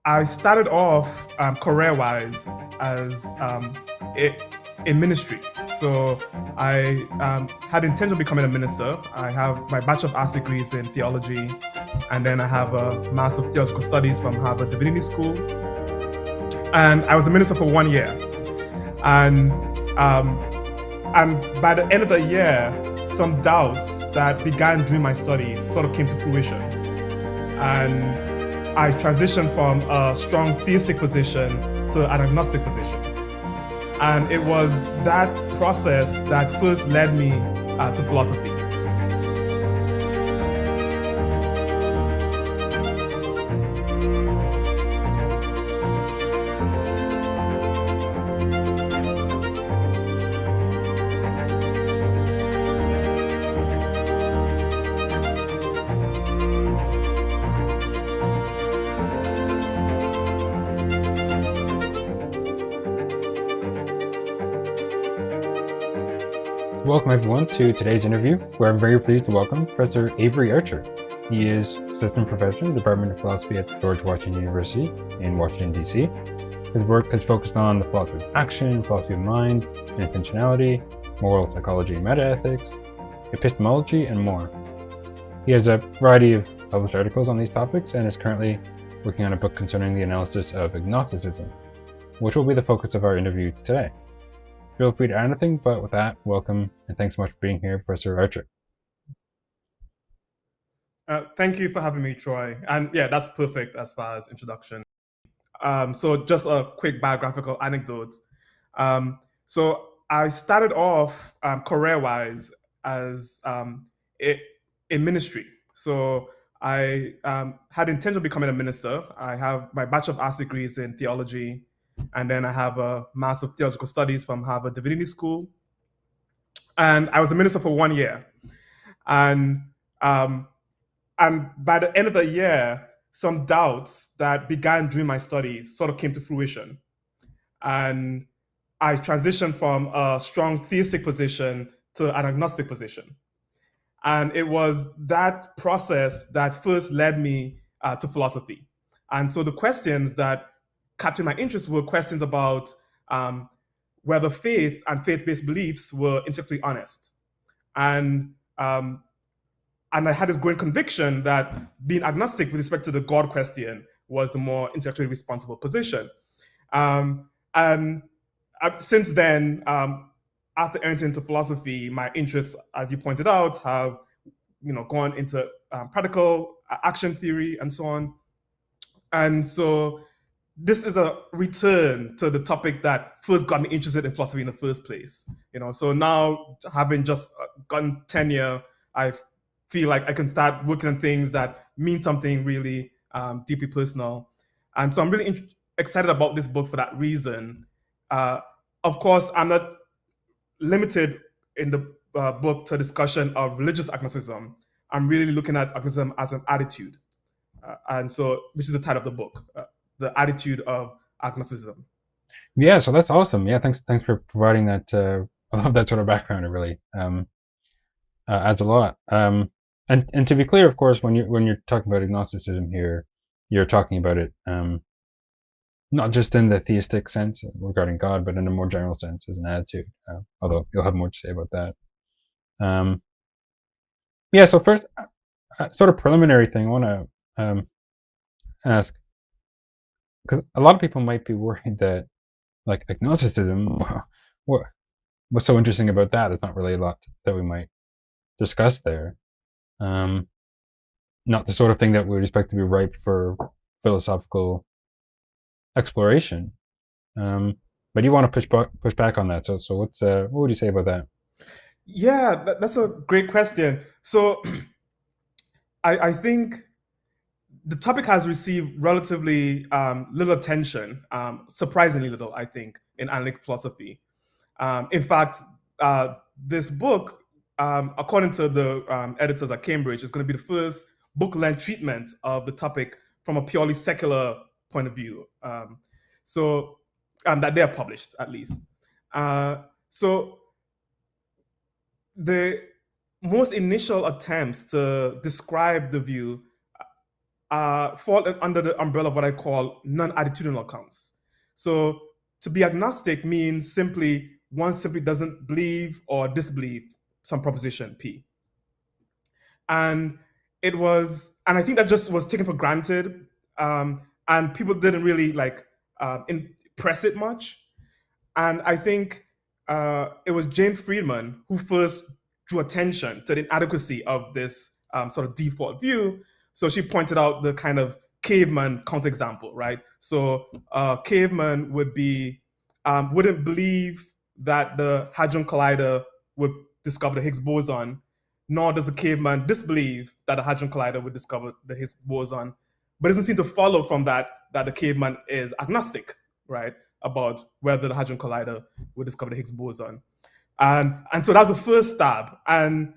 I started off career-wise as i- in ministry. So I had the intention of becoming a minister. I have my Bachelor of Arts degrees in theology, and then I have a Master of Theological Studies from Harvard Divinity School. And I was a minister for 1 year. And um, and by the end of the year, some doubts that began during my studies sort of came to fruition. And I transitioned from a strong theistic position to an agnostic position. And it was that process that first led me to philosophy. Welcome everyone to today's interview, where I'm very pleased to welcome Professor Avery Archer. He is Assistant Professor in the Department of Philosophy at George Washington University in Washington, D.C. His work has focused on the philosophy of action, philosophy of mind, and intentionality, moral psychology and metaethics, epistemology, and more. He has a variety of published articles on these topics and is currently working on a book concerning the analysis of Agnosticism, which will be the focus of our interview today. Feel free to add anything, but with that, welcome and thanks so much for being here, Professor Archer. Thank you for having me, Troy. And yeah, that's perfect as far as introduction. So just a quick biographical anecdote. So I started off career-wise as in ministry. So I had the intention of becoming a minister. I have my Bachelor of Arts degrees in theology, and then I have a Master of Theological Studies from Harvard Divinity School. And I was a minister for 1 year. And um, and by the end of the year, some doubts that began during my studies sort of came to fruition. And I transitioned from a strong theistic position to an agnostic position. And it was that process that first led me to philosophy. And so the questions that captured my interest were questions about whether faith and faith-based beliefs were intellectually honest. And and I had this growing conviction that being agnostic with respect to the God question was the more intellectually responsible position. And since then, after entering into philosophy, my interests, as you pointed out, have gone into practical action theory and so on. And so this is a return to the topic that first got me interested in philosophy in the first place. So now, having just gotten tenure, I feel like I can start working on things that mean something really deeply personal. And so I'm really excited about this book for that reason. Of course, I'm not limited in the book to a discussion of religious agnosticism. I'm really looking at agnosticism as an attitude. And so, which is the title of the book, The Attitude of Agnosticism. Yeah, so that's awesome. Yeah, thanks for providing that. I love that sort of background. It really adds a lot. And to be clear, of course, when you're talking about agnosticism here, you're talking about it not just in the theistic sense regarding God, but in a more general sense as an attitude. Although you'll have more to say about that. Yeah. So first, sort of preliminary thing, I want to ask, because a lot of people might be worried that like agnosticism, what's so interesting about that? There's not really a lot that we might discuss there. Not the sort of thing that we would expect to be ripe for philosophical exploration. But you want to push back on that. So what would you say about that? Yeah, that's a great question. So I think the topic has received relatively little attention, surprisingly little, I think, in analytic philosophy. In fact, this book, according to the editors at Cambridge, is going to be the first book-length treatment of the topic from a purely secular point of view. So that they are published, at least. So the most initial attempts to describe the view fall under the umbrella of what I call non-attitudinal accounts. So to be agnostic means simply one simply doesn't believe or disbelieve some proposition P. And I think that just was taken for granted, and people didn't really like press it much. And I think it was Jane Friedman who first drew attention to the inadequacy of this sort of default view. So she pointed out the kind of caveman counterexample, right? So caveman wouldn't believe that the Hadron Collider would discover the Higgs boson, nor does the caveman disbelieve that the Hadron Collider would discover the Higgs boson. But it doesn't seem to follow from that the caveman is agnostic, right, about whether the Hadron Collider would discover the Higgs boson. And so that's the first stab. And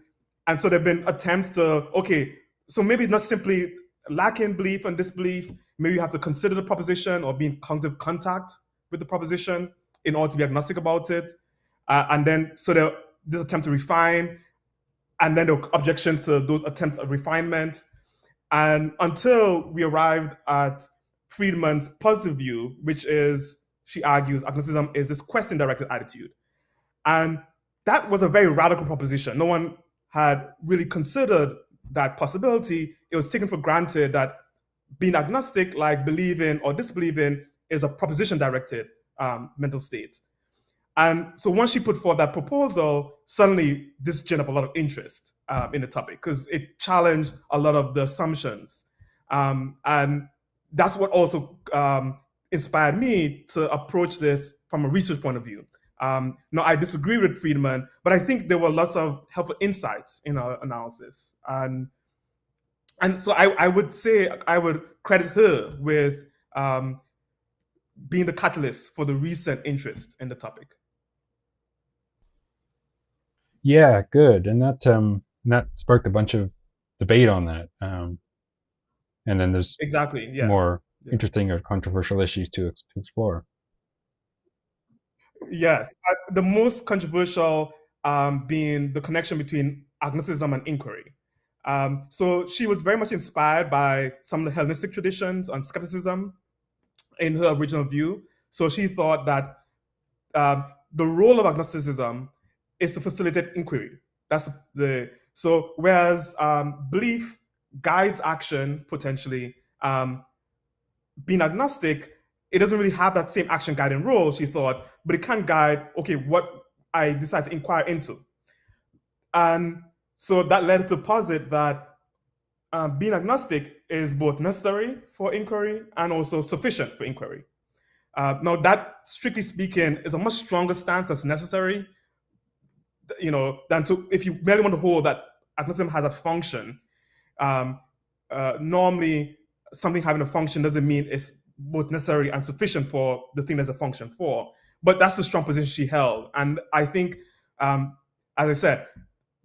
so there have been attempts to, okay, so maybe not simply lacking belief and disbelief, maybe you have to consider the proposition or be in cognitive contact with the proposition in order to be agnostic about it. And then, so this attempt to refine, and then there were objections to those attempts of refinement. And until we arrived at Friedman's positive view, which is, she argues, agnosticism is this question-directed attitude. And that was a very radical proposition. No one had really considered that possibility. It was taken for granted that being agnostic, like believing or disbelieving, is a proposition-directed mental state. And so once she put forth that proposal, suddenly this generated up a lot of interest in the topic because it challenged a lot of the assumptions. And that's what also inspired me to approach this from a research point of view. No, I disagree with Friedman, but I think there were lots of helpful insights in our analysis. And so I would say I would credit her with being the catalyst for the recent interest in the topic. Yeah, good. And that sparked a bunch of debate on that. And then there's exactly, yeah, more interesting or controversial issues to explore. Yes, the most controversial being the connection between agnosticism and inquiry. So she was very much inspired by some of the Hellenistic traditions on skepticism in her original view. So she thought that the role of agnosticism is to facilitate inquiry. So whereas belief guides action potentially, being agnostic, it doesn't really have that same action guiding role, she thought, but it can guide, okay, what I decide to inquire into. And so that led to posit that being agnostic is both necessary for inquiry and also sufficient for inquiry. Now, that, strictly speaking, is a much stronger stance that's necessary, than if you merely want to hold that agnosticism has a function. Normally, something having a function doesn't mean it's both necessary and sufficient for the thing there's a function for. But that's the strong position she held. And I think, as I said,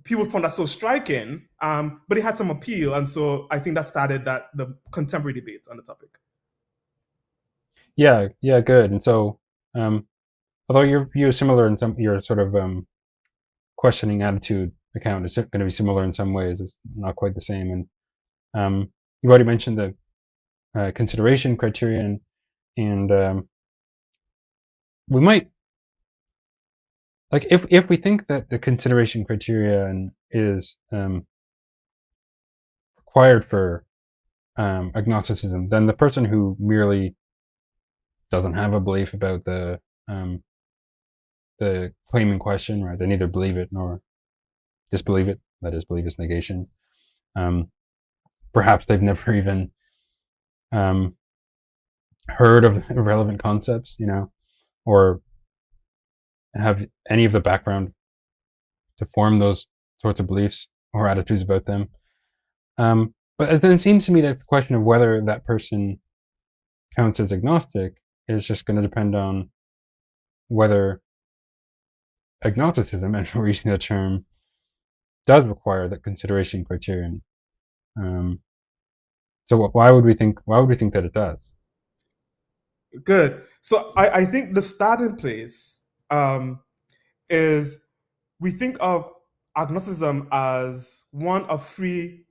people found that so striking, but it had some appeal. And so I think that started the contemporary debate on the topic. Yeah, good. And so, although your view is similar in your sort of questioning attitude account is going to be similar in some ways, it's not quite the same. And you've already mentioned the consideration criterion, and we might, like, if we think that the consideration criterion is required for agnosticism, then the person who merely doesn't have a belief about the claim in question, right? They neither believe it nor disbelieve it. That is, belief is negation. Perhaps they've never even heard of irrelevant concepts, or have any of the background to form those sorts of beliefs or attitudes about them. But then it seems to me that the question of whether that person counts as agnostic is just going to depend on whether agnosticism, and we're using the term, does require that consideration criterion. So why would we think that it does? Good. So I think the starting place is, we think of agnosticism as one of three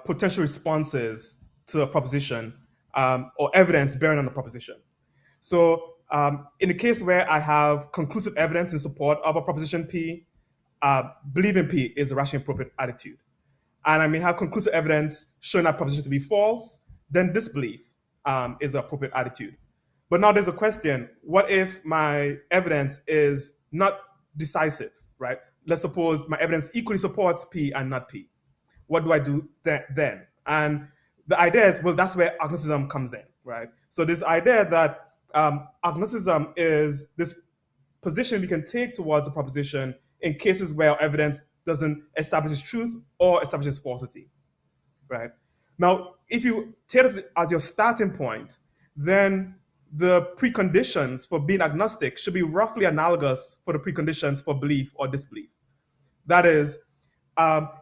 potential responses to a proposition, or evidence bearing on a proposition. So in the case where I have conclusive evidence in support of a proposition P, believing P is a rationally appropriate attitude. And I may have conclusive evidence showing that proposition to be false, then disbelief is the appropriate attitude. But now there's a question: what if my evidence is not decisive, right? Let's suppose my evidence equally supports P and not P. What do I do then? And the idea is, well, that's where agnosticism comes in, right? So this idea that agnosticism is this position we can take towards a proposition in cases where evidence doesn't establish its truth or establishes falsity, right? Now, if you take it as your starting point, then the preconditions for being agnostic should be roughly analogous for the preconditions for belief or disbelief. That is,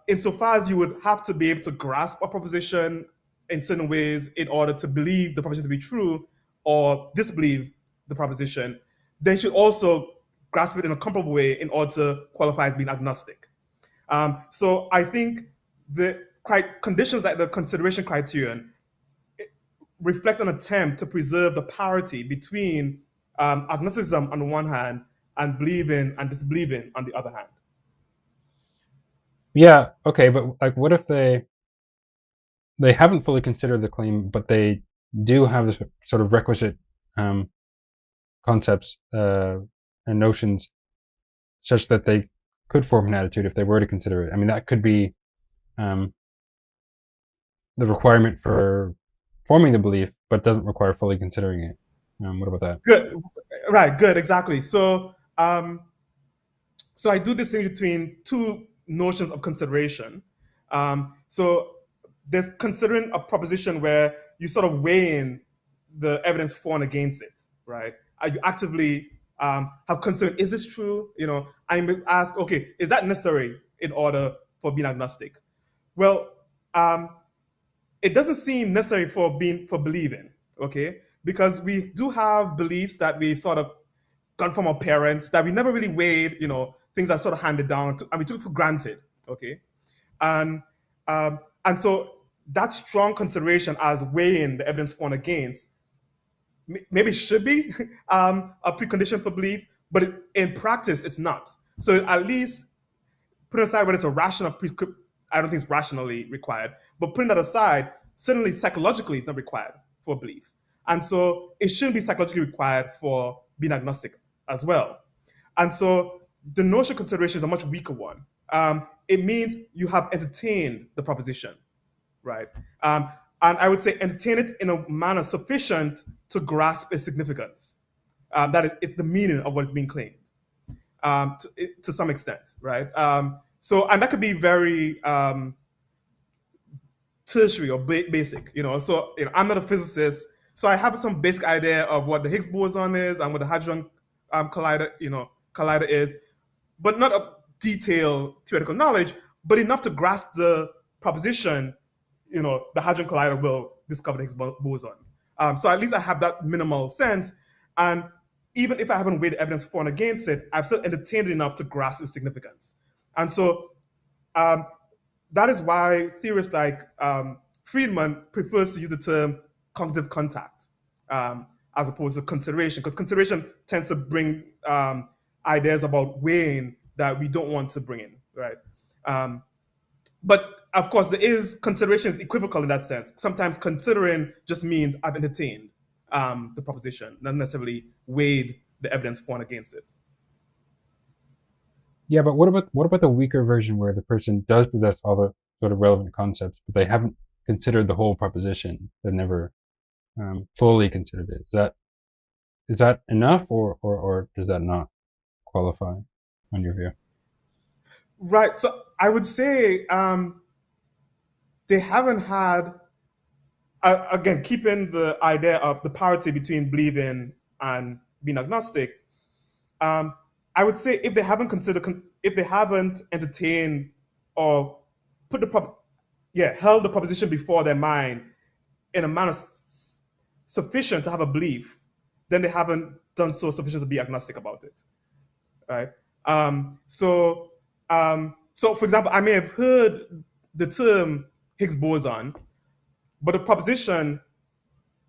insofar as you would have to be able to grasp a proposition in certain ways in order to believe the proposition to be true or disbelieve the proposition, then you should also grasp it in a comparable way in order to qualify as being agnostic. So I think the conditions like the consideration criterion reflect an attempt to preserve the parity between agnosticism on the one hand and believing and disbelieving on the other hand. Yeah, okay, but like, what if they haven't fully considered the claim, but they do have this sort of requisite concepts and notions such that they could form an attitude if they were to consider it? I mean, that could be the requirement for forming the belief, but doesn't require fully considering it. What about that? Good, right? Good, exactly. So, so I do distinguish between two notions of consideration. So there's considering a proposition where you sort of weigh in the evidence for and against it, right? Are you actively have considered, is this true? You know, I may ask, okay, is that necessary in order for being agnostic? Well, it doesn't seem necessary for believing, okay? Because we do have beliefs that we've sort of gone from our parents that we never really weighed, you know, things are sort of handed down to, and we took for granted, okay? And so that strong consideration as weighing the evidence for and against maybe should be a precondition for belief, but in practice, it's not. So at least putting aside whether it's a rational prescriptive, I don't think it's rationally required, but putting that aside, certainly psychologically it's not required for belief. And so it shouldn't be psychologically required for being agnostic as well. And so the notion of consideration is a much weaker one. It means you have entertained the proposition, right? And I would say entertain it in a manner sufficient to grasp its significance. That is it's the meaning of what is being claimed, to some extent, right? So, and that could be very tertiary or basic, you know. So, you know, I'm not a physicist, so I have some basic idea of what the Higgs boson is and what the hadron collider is, but not a detailed theoretical knowledge, but enough to grasp the proposition, you know, the hadron collider will discover the Higgs boson. So at least I have that minimal sense, and even if I haven't weighed evidence for and against it, I've still entertained it enough to grasp its significance. And so that is why theorists like Friedman prefers to use the term cognitive contact as opposed to consideration, because consideration tends to bring ideas about weighing that we don't want to bring in, right? But of course, there is consideration is equivocal in that sense. Sometimes considering just means I've entertained the proposition, not necessarily weighed the evidence for and against it. Yeah, but what about the weaker version where the person does possess all the sort of relevant concepts, but they haven't considered the whole proposition? They've never fully considered it. Is that enough, or does that not qualify on your view? Right. So I would say they haven't had, again, keeping the idea of the parity between believing and being agnostic. I would say if they haven't considered, if they haven't entertained or put held the proposition before their mind in a manner sufficient to have a belief, then they haven't done so sufficient to be agnostic about it, right? So for example, I may have heard the term Higgs boson, but the proposition,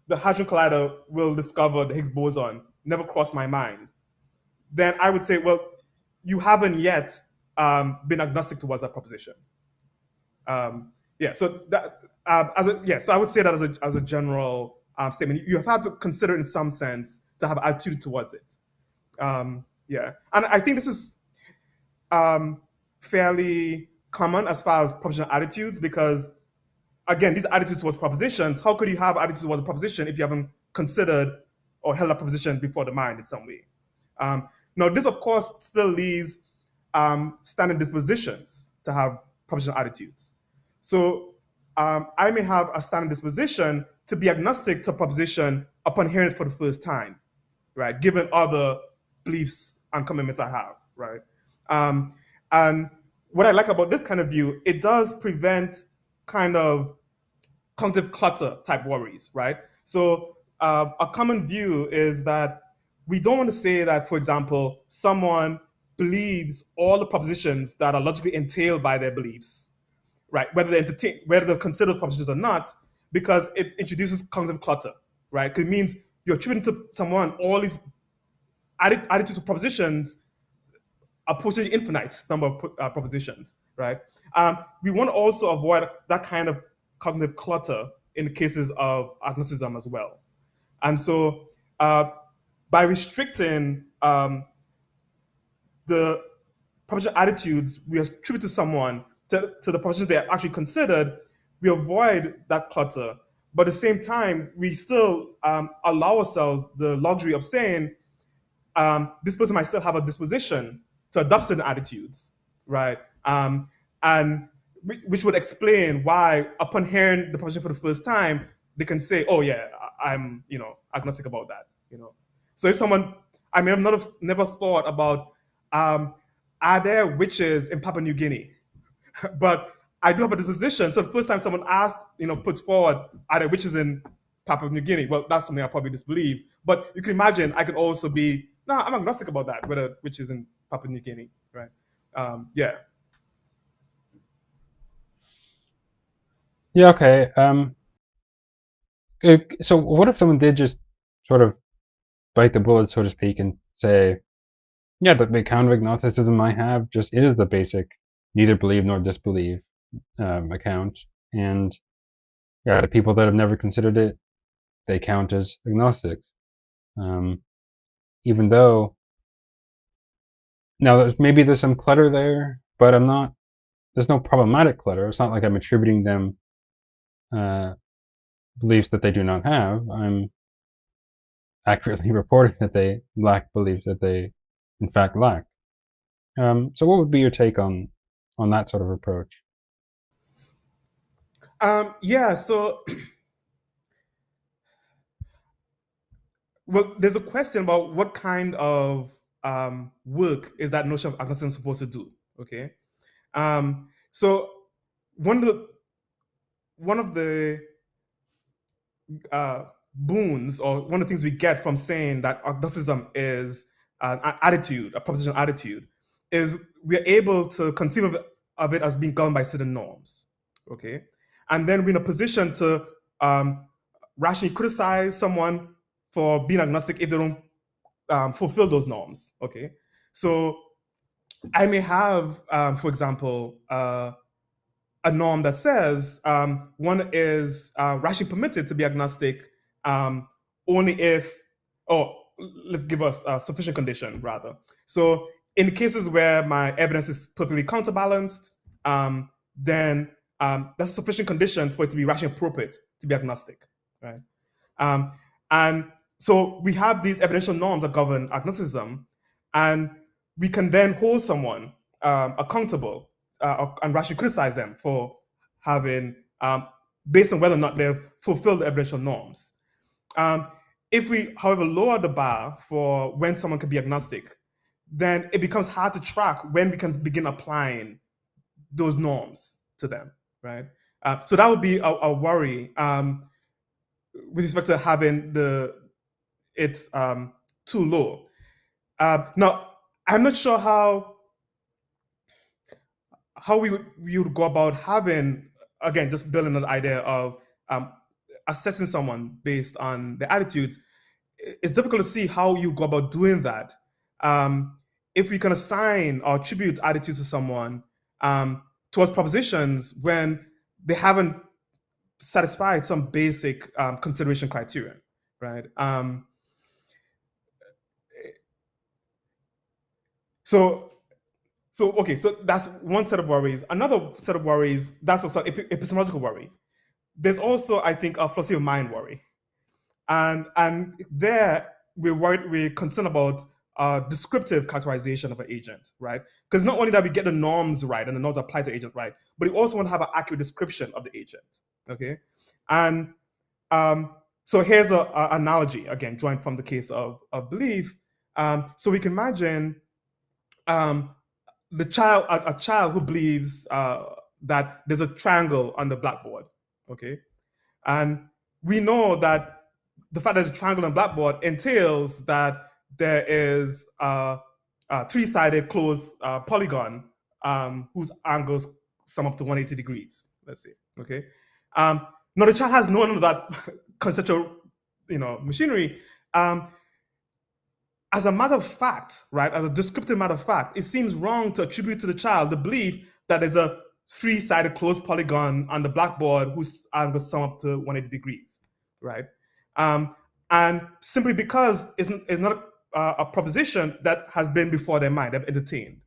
the Hadron Collider will discover the Higgs boson, never crossed my mind, then I would say, well, you haven't yet been agnostic towards that proposition. Yeah, so that so I would say that as a general statement, you have had to consider it in some sense to have attitude towards it. Yeah, and I think this is fairly common as far as propositional attitudes, because again, these attitudes towards propositions, how could you have attitudes towards a proposition if you haven't considered or held a proposition before the mind in some way? Now, this of course still leaves standard dispositions to have propositional attitudes. So I may have a standard disposition to be agnostic to a proposition upon hearing it for the first time, right? Given other beliefs and commitments I have, right? And what I like about this kind of view, it does prevent kind of cognitive clutter type worries, right? So a common view is that we don't want to say that, for example, someone believes all the propositions that are logically entailed by their beliefs, right? Whether they consider those propositions or not, because it introduces cognitive clutter, right? Because it means you're attributing to someone all these attitudes to propositions, a potentially infinite number of propositions, right? We want to also avoid that kind of cognitive clutter in cases of agnosticism as well. And so by restricting the propositional attitudes we attribute to someone to the propositions they actually considered, we avoid that clutter. But at the same time, we still allow ourselves the luxury of saying, this person might still have a disposition to adopt certain attitudes, right? And which would explain why, upon hearing the proposition for the first time, they can say, "Oh yeah, I'm agnostic about that." So if someone, I may have never thought about, are there witches in Papua New Guinea? But I do have a disposition. So the first time someone puts forward, are there witches in Papua New Guinea? Well, that's something I probably disbelieve. But you can imagine I could also be, no, I'm agnostic about that, whether witches in Papua New Guinea, right? Yeah. Yeah, okay. So what if someone did just sort of bite the bullet, so to speak, and say, yeah, the account of agnosticism I have just is the basic neither believe nor disbelieve account, and yeah, the people that have never considered it, they count as agnostics, even though now there's some clutter there, but there's no problematic clutter. It's not like I'm attributing them beliefs that they do not have. I'm accurately reporting that they lack beliefs that they in fact lack. So what would be your take on that sort of approach? Yeah, so well, there's a question about what kind of work is that notion of agnosticism supposed to do. Okay, so one of the boons, or one of the things we get from saying that agnosticism is an attitude, a propositional attitude, is we're able to conceive of it as being governed by certain norms. Okay, and then we're in a position to rationally criticize someone for being agnostic if they don't fulfill those norms. Okay, so I may have, for example, a norm that says one is rationally permitted to be agnostic only if, or let's give us a sufficient condition rather. So in cases where my evidence is perfectly counterbalanced, then that's a sufficient condition for it to be rationally appropriate to be agnostic, right? And so we have these evidential norms that govern agnosticism, and we can then hold someone accountable and rationally criticize them for having, based on whether or not they've fulfilled the evidential norms. If we, however, lower the bar for when someone can be agnostic, then it becomes hard to track when we can begin applying those norms to them, right? So that would be a worry with respect to having it too low. Now, I'm not sure how we would go about having, again, just building an idea of assessing someone based on their attitudes, it's difficult to see how you go about doing that. If we can assign or attribute attitudes to someone towards propositions when they haven't satisfied some basic consideration criterion, right? So that's one set of worries. Another set of worries, that's also epistemological worry. There's also, I think, a philosophy of mind worry, and there we're concerned about descriptive characterization of an agent, right? Because not only that we get the norms right and the norms apply to the agent right, but we also want to have an accurate description of the agent, okay? And so here's an analogy, again, drawing from the case of belief. So we can imagine a child who believes that there's a triangle on the blackboard, okay? And we know that the fact that there's a triangle on the blackboard entails that there is a three-sided closed polygon whose angles sum up to 180 degrees, let's say, okay? Now the child has none of that conceptual, machinery. As a matter of fact, right, as a descriptive matter of fact, it seems wrong to attribute to the child the belief that there's a three-sided closed polygon on the blackboard whose angles sum up to 180 degrees, right? And simply because it's not a proposition that has been before their mind, they've entertained.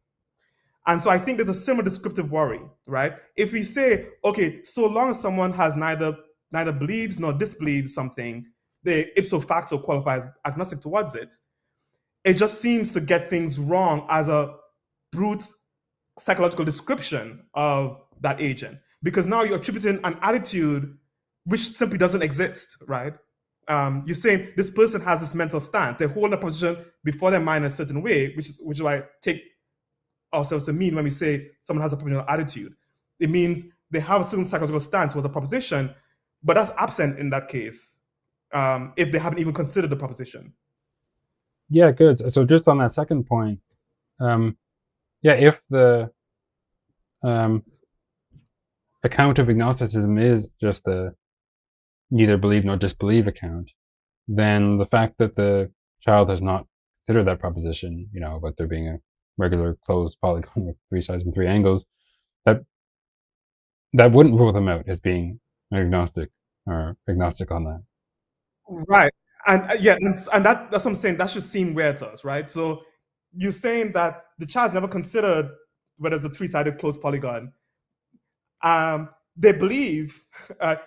And so I think there's a similar descriptive worry, right? If we say, okay, so long as someone has neither believes nor disbelieves something, they ipso facto qualify as agnostic towards it. It just seems to get things wrong as a brute psychological description of that agent, because now you're attributing an attitude which simply doesn't exist, right? You're saying this person has this mental stance. They hold a position before their mind in a certain way, which is what I take ourselves to mean when we say someone has a propositional attitude. It means they have a certain psychological stance towards a proposition, but that's absent in that case if they haven't even considered the proposition. Yeah, good. So just on that second point, if the account of agnosticism is just a neither believe nor disbelieve account, then the fact that the child has not considered that proposition, about there being a regular closed polygon with three sides and three angles, that wouldn't rule them out as being agnostic or agnostic on that. Right. And and that's what I'm saying. That should seem weird to us, right? So you're saying that the child's never considered whether it's a three-sided closed polygon. They believe,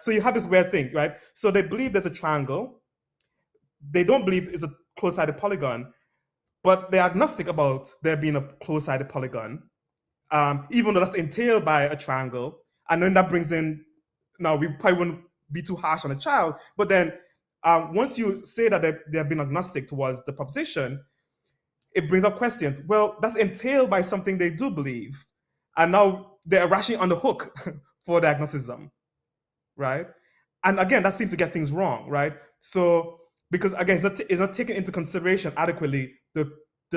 so you have this weird thing, right? So they believe there's a triangle. They don't believe it's a closed-sided polygon, but they're agnostic about there being a closed-sided polygon, even though that's entailed by a triangle. And then that brings in, now we probably wouldn't be too harsh on a child, but then once you say that they've been agnostic towards the proposition, it brings up questions. Well, that's entailed by something they do believe. And now they're rushing on the hook for the agnosticism, right? And again, that seems to get things wrong, right? So, because again, it's not taking into consideration adequately the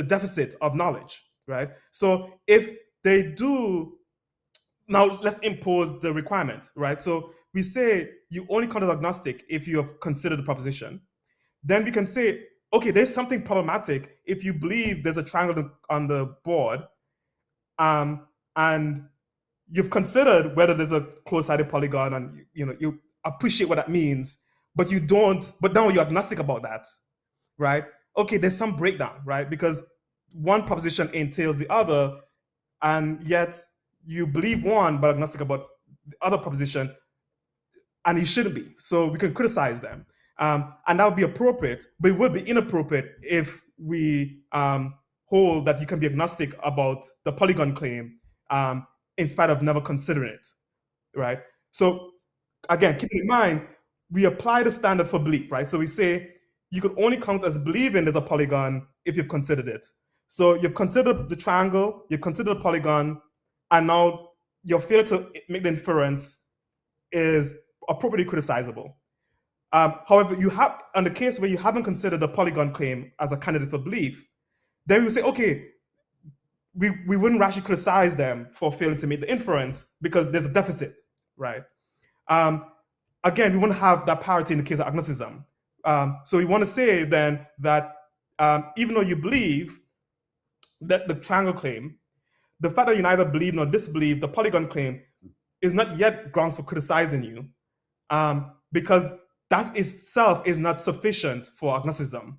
deficit of knowledge, right? So if they do, now let's impose the requirement, right? So we say you only count as agnostic if you have considered the proposition. Then we can say, okay, there's something problematic if you believe there's a triangle on the board, and you've considered whether there's a close-sided polygon, and you appreciate what that means, but you don't. But now you're agnostic about that, right? Okay, there's some breakdown, right? Because one proposition entails the other, and yet you believe one but agnostic about the other proposition, and you shouldn't be. So we can criticize them, and that would be appropriate. But it would be inappropriate if we hold that you can be agnostic about the polygon claim in spite of never considering it, right? So again, keep in mind, we apply the standard for belief, right? So we say you could only count as believing there's a polygon if you've considered it. So you've considered the triangle, you've considered the polygon, and now your failure to make the inference is appropriately criticizable. However, you have, on the case where you haven't considered the polygon claim as a candidate for belief, then we say, okay, we wouldn't rationally criticize them for failing to make the inference because there's a deficit, right? again, we want to have that parity in the case of agnosticism. So we want to say then that even though you believe that the triangle claim, the fact that you neither believe nor disbelieve the polygon claim is not yet grounds for criticizing you, because that itself is not sufficient for agnosticism,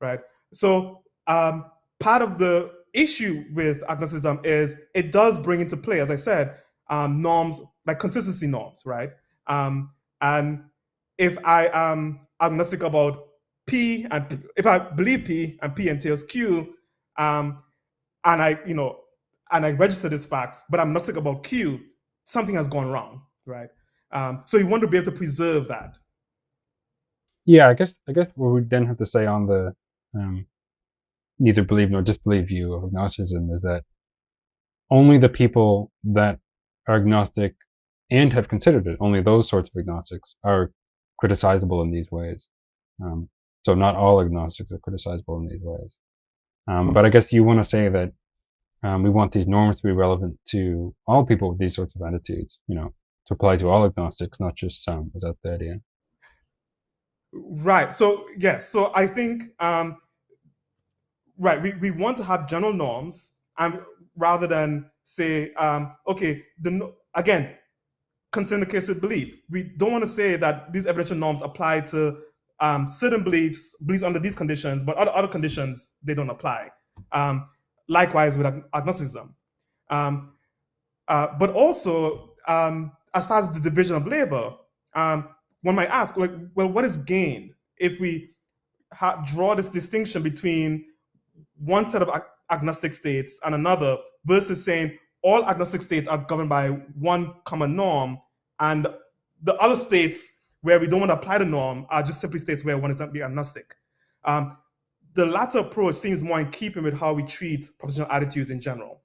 right? So part of the issue with agnosticism is it does bring into play, as I said, norms like consistency norms, right? And if I am agnostic about P, and if I believe P and P entails Q, and I register this fact, but I'm agnostic about Q, something has gone wrong, right? So you want to be able to preserve that. Yeah, I guess what we then have to say on the neither believe nor disbelieve view of agnosticism is that only the people that are agnostic and have considered it, only those sorts of agnostics are criticizable in these ways. So not all agnostics are criticizable in these ways. But I guess you want to say that we want these norms to be relevant to all people with these sorts of attitudes, to apply to all agnostics, not just some. Is that the idea? Right. So yes. So I think right. We want to have general norms, and rather than say, okay, again, consider the case with belief. We don't want to say that these evidential norms apply to certain beliefs under these conditions, but other conditions they don't apply. Likewise with agnosticism. But also, as far as the division of labor, one might ask, like, well, what is gained if we draw this distinction between one set of agnostic states and another, versus saying all agnostic states are governed by one common norm, and the other states where we don't want to apply the norm are just simply states where one is not being agnostic. The latter approach seems more in keeping with how we treat propositional attitudes in general.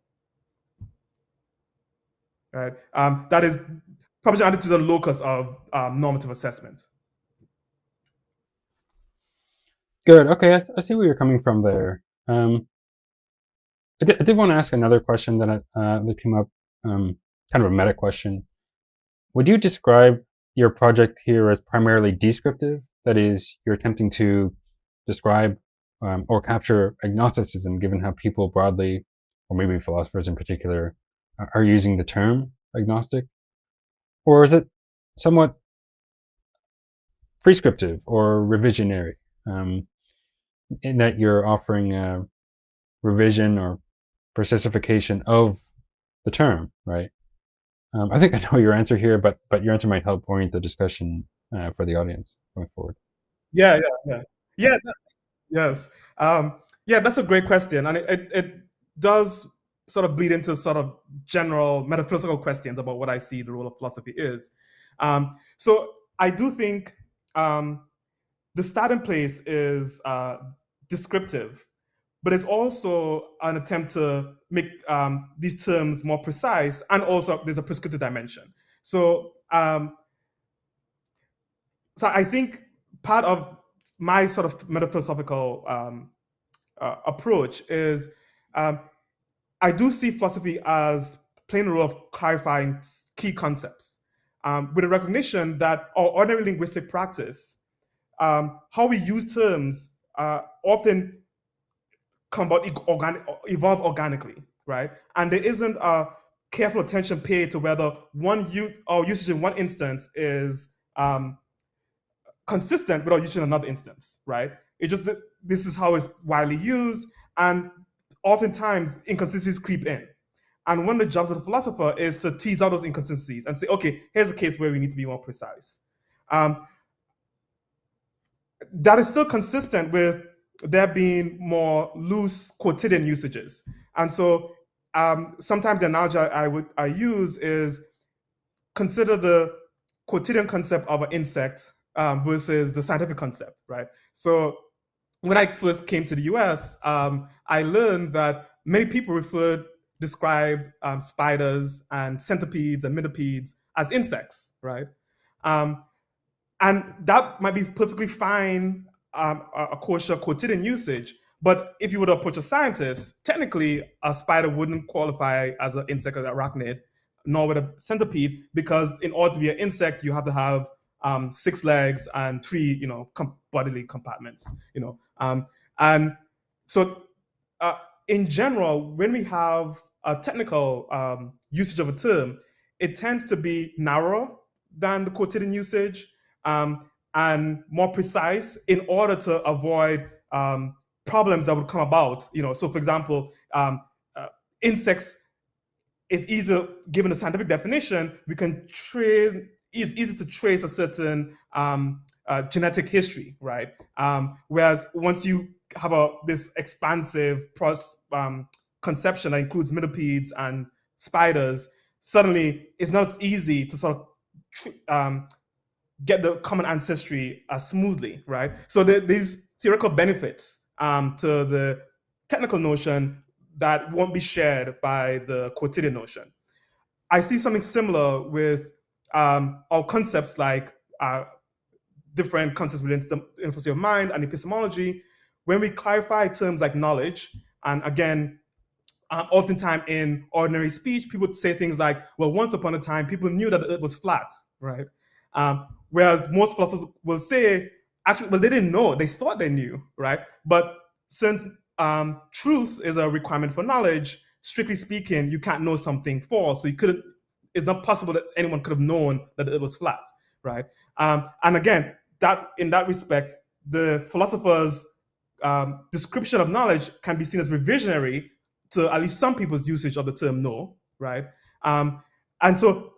Right? That is, propositional attitudes are the locus of normative assessment. Good. Okay, I see where you're coming from there. I did want to ask another question that came up, kind of a meta question. Would you describe your project here as primarily descriptive? That is, you're attempting to describe or capture agnosticism, given how people broadly, or maybe philosophers in particular, are using the term agnostic? Or is it somewhat prescriptive or revisionary, in that you're offering a revision or personification of the term, right? I think I know your answer here, but your answer might help orient the discussion for the audience going forward. Yeah, yeah. Yes. Yeah, that's a great question. And it does sort of bleed into sort of general metaphysical questions about what I see the role of philosophy is. So I do think the starting place is descriptive, but it's also an attempt to make these terms more precise, and also there's a prescriptive dimension. So I think part of my sort of metaphysical approach is I do see philosophy as playing the role of clarifying key concepts, with a recognition that our ordinary linguistic practice, how we use terms, often evolve organically, right? And there isn't a careful attention paid to whether usage in one instance is consistent with our usage in another instance, right? It just this is how it's widely used, and oftentimes inconsistencies creep in. And one of the jobs of the philosopher is to tease out those inconsistencies and say, okay, here's a case where we need to be more precise. That is still consistent with there being more loose quotidian usages. And so sometimes the analogy I use is consider the quotidian concept of an insect versus the scientific concept, right? So when I first came to the US, I learned that many people described spiders and centipedes and millipedes as insects, right? And that might be perfectly fine, a kosher quotidian usage. But if you were to approach a scientist, technically a spider wouldn't qualify as an insect or arachnid, nor would a centipede, because in order to be an insect, you have to have 6 legs and 3, bodily compartments. And so in general, when we have a technical usage of a term, it tends to be narrower than the quotidian usage, and more precise in order to avoid problems that would come about. So for example, insects is easy, given a scientific definition, we can it's easy to trace a certain genetic history, right? Whereas once you have this expansive conception that includes millipedes and spiders, suddenly it's not as easy to sort of get the common ancestry smoothly, right? So these theoretical benefits to the technical notion that won't be shared by the quotidian notion. I see something similar with our concepts like different concepts within the infancy of mind and epistemology. When we clarify terms like knowledge, and again, oftentimes in ordinary speech, people would say things like, well, once upon a time, people knew that the earth was flat, right? Whereas most philosophers will say, actually, well, they didn't know, they thought they knew, right? But since truth is a requirement for knowledge, strictly speaking, you can't know something false. So it's not possible that anyone could have known that it was flat, right? And again, that in that respect, the philosopher's description of knowledge can be seen as revisionary to at least some people's usage of the term know, right? And so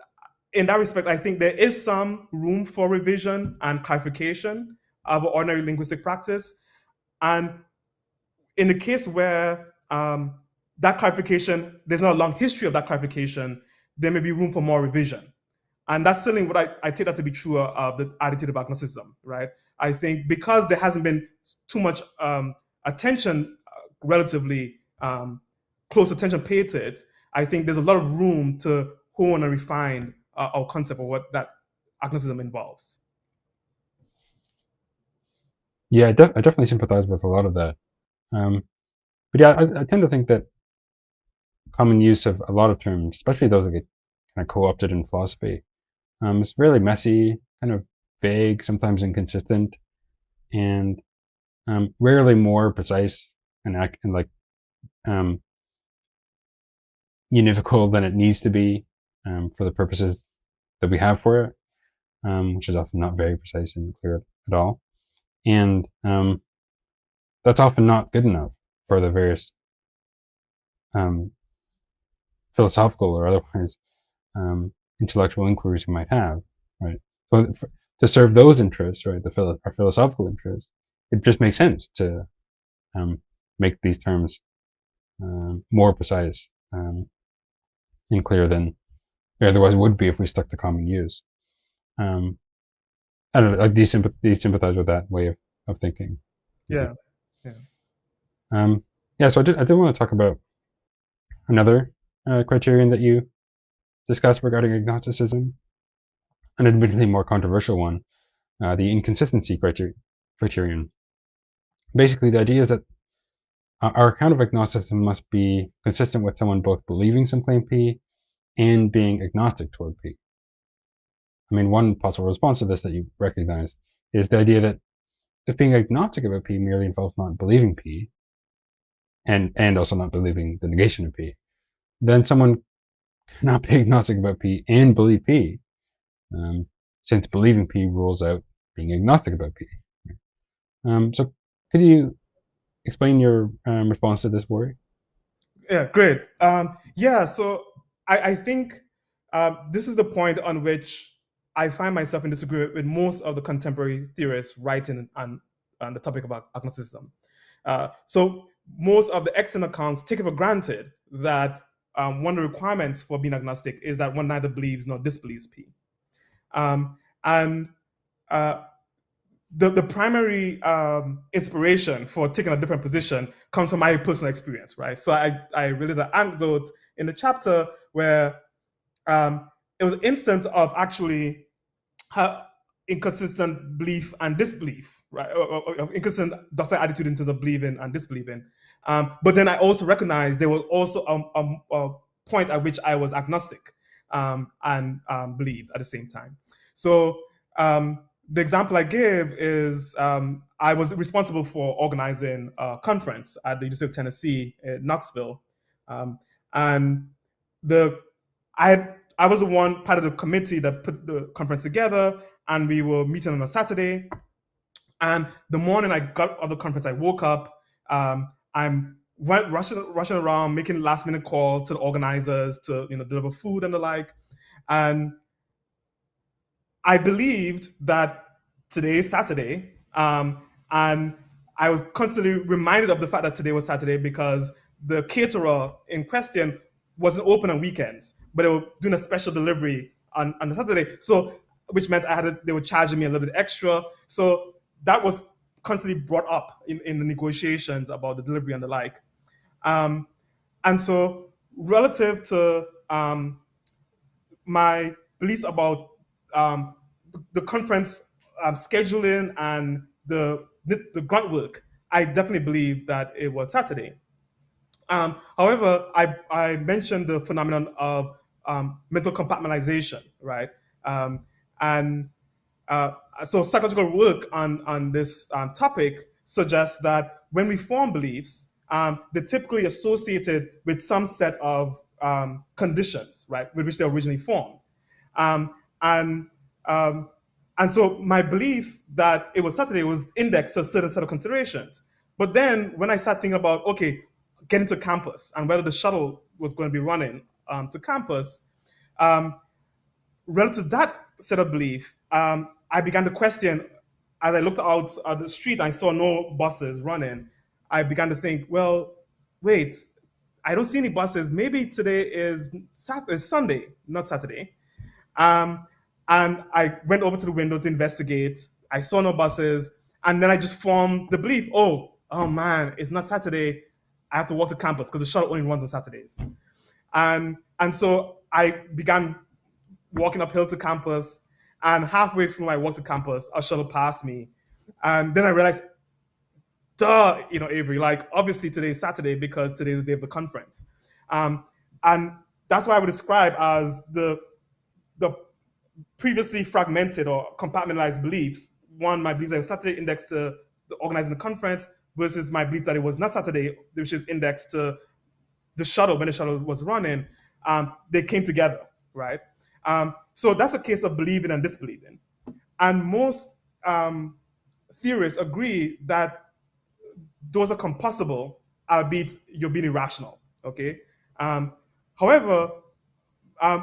in that respect, I think there is some room for revision and clarification of ordinary linguistic practice. And in the case where that clarification, there's not a long history of that clarification, there may be room for more revision. And that's certainly what I take that to be true of the attitude of agnosticism, right? I think because there hasn't been too much attention, relatively close attention paid to it, I think there's a lot of room to hone and refine our concept of what that agnosticism involves. Yeah, I definitely sympathize with a lot of that. But yeah, I tend to think that common use of a lot of terms, especially those that get kind of co-opted in philosophy, is really messy, kind of vague, sometimes inconsistent, and rarely more precise and like univocal than it needs to be for the purposes that we have for it, which is often not very precise and clear at all. And that's often not good enough for the various philosophical or otherwise intellectual inquiries we might have, right? So to serve those interests, right, our philosophical interests, it just makes sense to make these terms more precise and clear than they otherwise would be if we stuck to common use. I don't know. Do you sympathize with that way of thinking? Yeah. Yeah. So I did want to talk about another criterion that you discussed regarding agnosticism, an admittedly more controversial one, the inconsistency criterion. Basically, the idea is that our account of agnosticism must be consistent with someone both believing some claim P and being agnostic toward P. I mean, one possible response to this that you recognize is the idea that if being agnostic about P merely involves not believing P, and also not believing the negation of P, then someone cannot be agnostic about P and believe P, since believing P rules out being agnostic about P. So could you explain your response to this worry? Yeah, great. Yeah, so I think this is the point on which I find myself in disagreement with most of the contemporary theorists writing on the topic of agnosticism. So most of the external accounts take it for granted that one of the requirements for being agnostic is that one neither believes nor disbelieves P. And the primary inspiration for taking a different position comes from my personal experience, right? So I related an anecdote in the chapter where it was an instance of actually inconsistent belief and disbelief, right? Or inconsistent docile attitude in terms of believing and disbelieving. But then I also recognized there was also a point at which I was agnostic and believed at the same time. So The example I give is I was responsible for organizing a conference at the University of Tennessee in Knoxville, um, and the I was the one part of the committee that put the conference together, and we were meeting on a Saturday. And the morning I got out of the conference, I woke up. I'm rushing around, making last minute calls to the organizers to deliver food and the like, and I believed that today is Saturday, and I was constantly reminded of the fact that today was Saturday because the caterer in question wasn't open on weekends, but they were doing a special delivery on the Saturday. So, which meant they were charging me a little bit extra. So that was constantly brought up in the negotiations about the delivery and the like. And so, relative to my beliefs about the conference scheduling and the grunt work, I definitely believe that it was Saturday. However, I mentioned the phenomenon of mental compartmentalization, right? And so psychological work on this topic suggests that when we form beliefs, they're typically associated with some set of conditions, right, with which they're originally formed. Um, and um, and so my belief that it was Saturday was indexed to a certain set of considerations. But then when I started thinking about, okay, getting to campus and whether the shuttle was going to be running to campus, um, relative to that set of belief, I began to question as I looked out at the street and I saw no buses running. I began to think, well, wait, I don't see any buses. Maybe today is Sunday, not Saturday. Um, and I went over to the window to investigate. I saw no buses, and then I just formed the belief: oh man, it's not Saturday. I have to walk to campus because the shuttle only runs on Saturdays. And so I began walking uphill to campus, and halfway through my walk to campus, a shuttle passed me, and then I realized, duh, Avery, like obviously today is Saturday because today is the day of the conference, and that's what I would describe as the previously fragmented or compartmentalized beliefs. One, my belief that it was Saturday indexed to the organizing the conference versus my belief that it was not Saturday, which is indexed to the shuttle when the shuttle was running. They came together, right? So that's a case of believing and disbelieving. And most theorists agree that those are compossible, albeit you're being irrational, okay? However,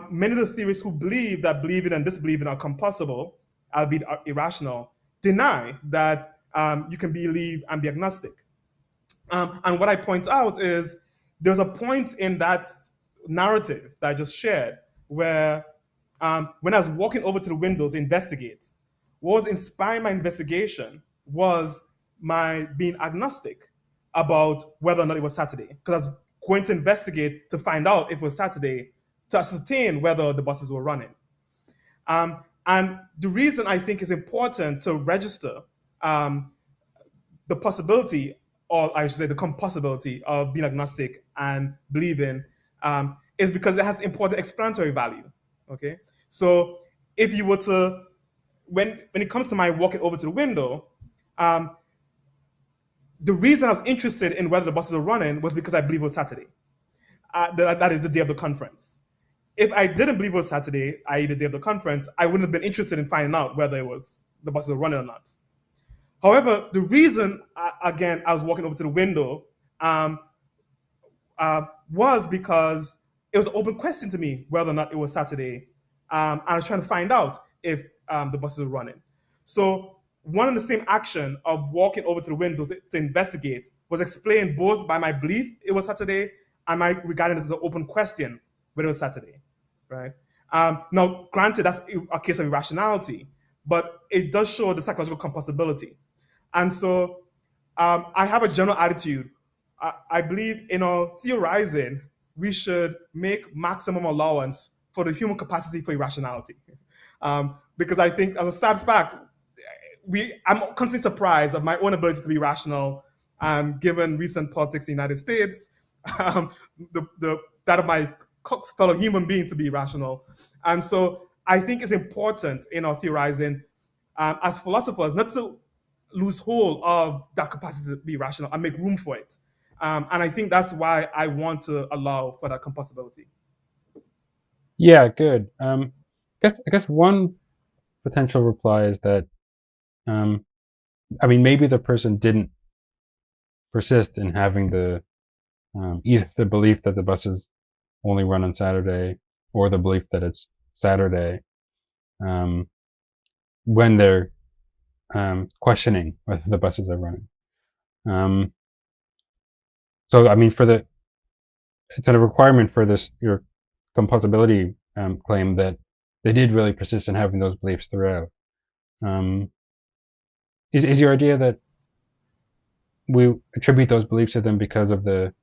many of the theorists who believe that believing and disbelieving are compossible, albeit irrational, deny that you can believe and be agnostic. And what I point out is there's a point in that narrative that I just shared where when I was walking over to the window to investigate, what was inspiring my investigation was my being agnostic about whether or not it was Saturday. Because I was going to investigate to find out if it was Saturday to ascertain whether the buses were running. And the reason I think it's important to register the possibility, or I should say the compossibility of being agnostic and believing is because it has important explanatory value. Okay, so if you were to, when it comes to my walking over to the window, the reason I was interested in whether the buses were running was because I believe it was Saturday. That is the day of the conference. If I didn't believe it was Saturday, i.e. the day of the conference, I wouldn't have been interested in finding out whether the buses were running or not. However, the reason, again, I was walking over to the window was because it was an open question to me whether or not it was Saturday. And I was trying to find out if the buses were running. So one and the same action of walking over to the window to investigate was explained both by my belief it was Saturday and my regarding it as an open question whether it was Saturday, right? Now, granted, that's a case of irrationality, but it does show the psychological compossibility. And so I have a general attitude. I believe in our theorizing, we should make maximum allowance for the human capacity for irrationality. Because I think, as a sad fact, I'm constantly surprised of my own ability to be rational, given recent politics in the United States, that of my fellow human beings to be rational. And so I think it's important in our theorizing as philosophers, not to lose hold of that capacity to be rational and make room for it. And I think that's why I want to allow for that compossibility. Yeah, good. I guess one potential reply is that, I mean, maybe the person didn't persist in having the either the belief that the buses only run on Saturday or the belief that it's Saturday um, when they're questioning whether the buses are running. So, I mean, it's a requirement for this your composability claim that they did really persist in having those beliefs throughout. Um, is your idea that we attribute those beliefs to them because of the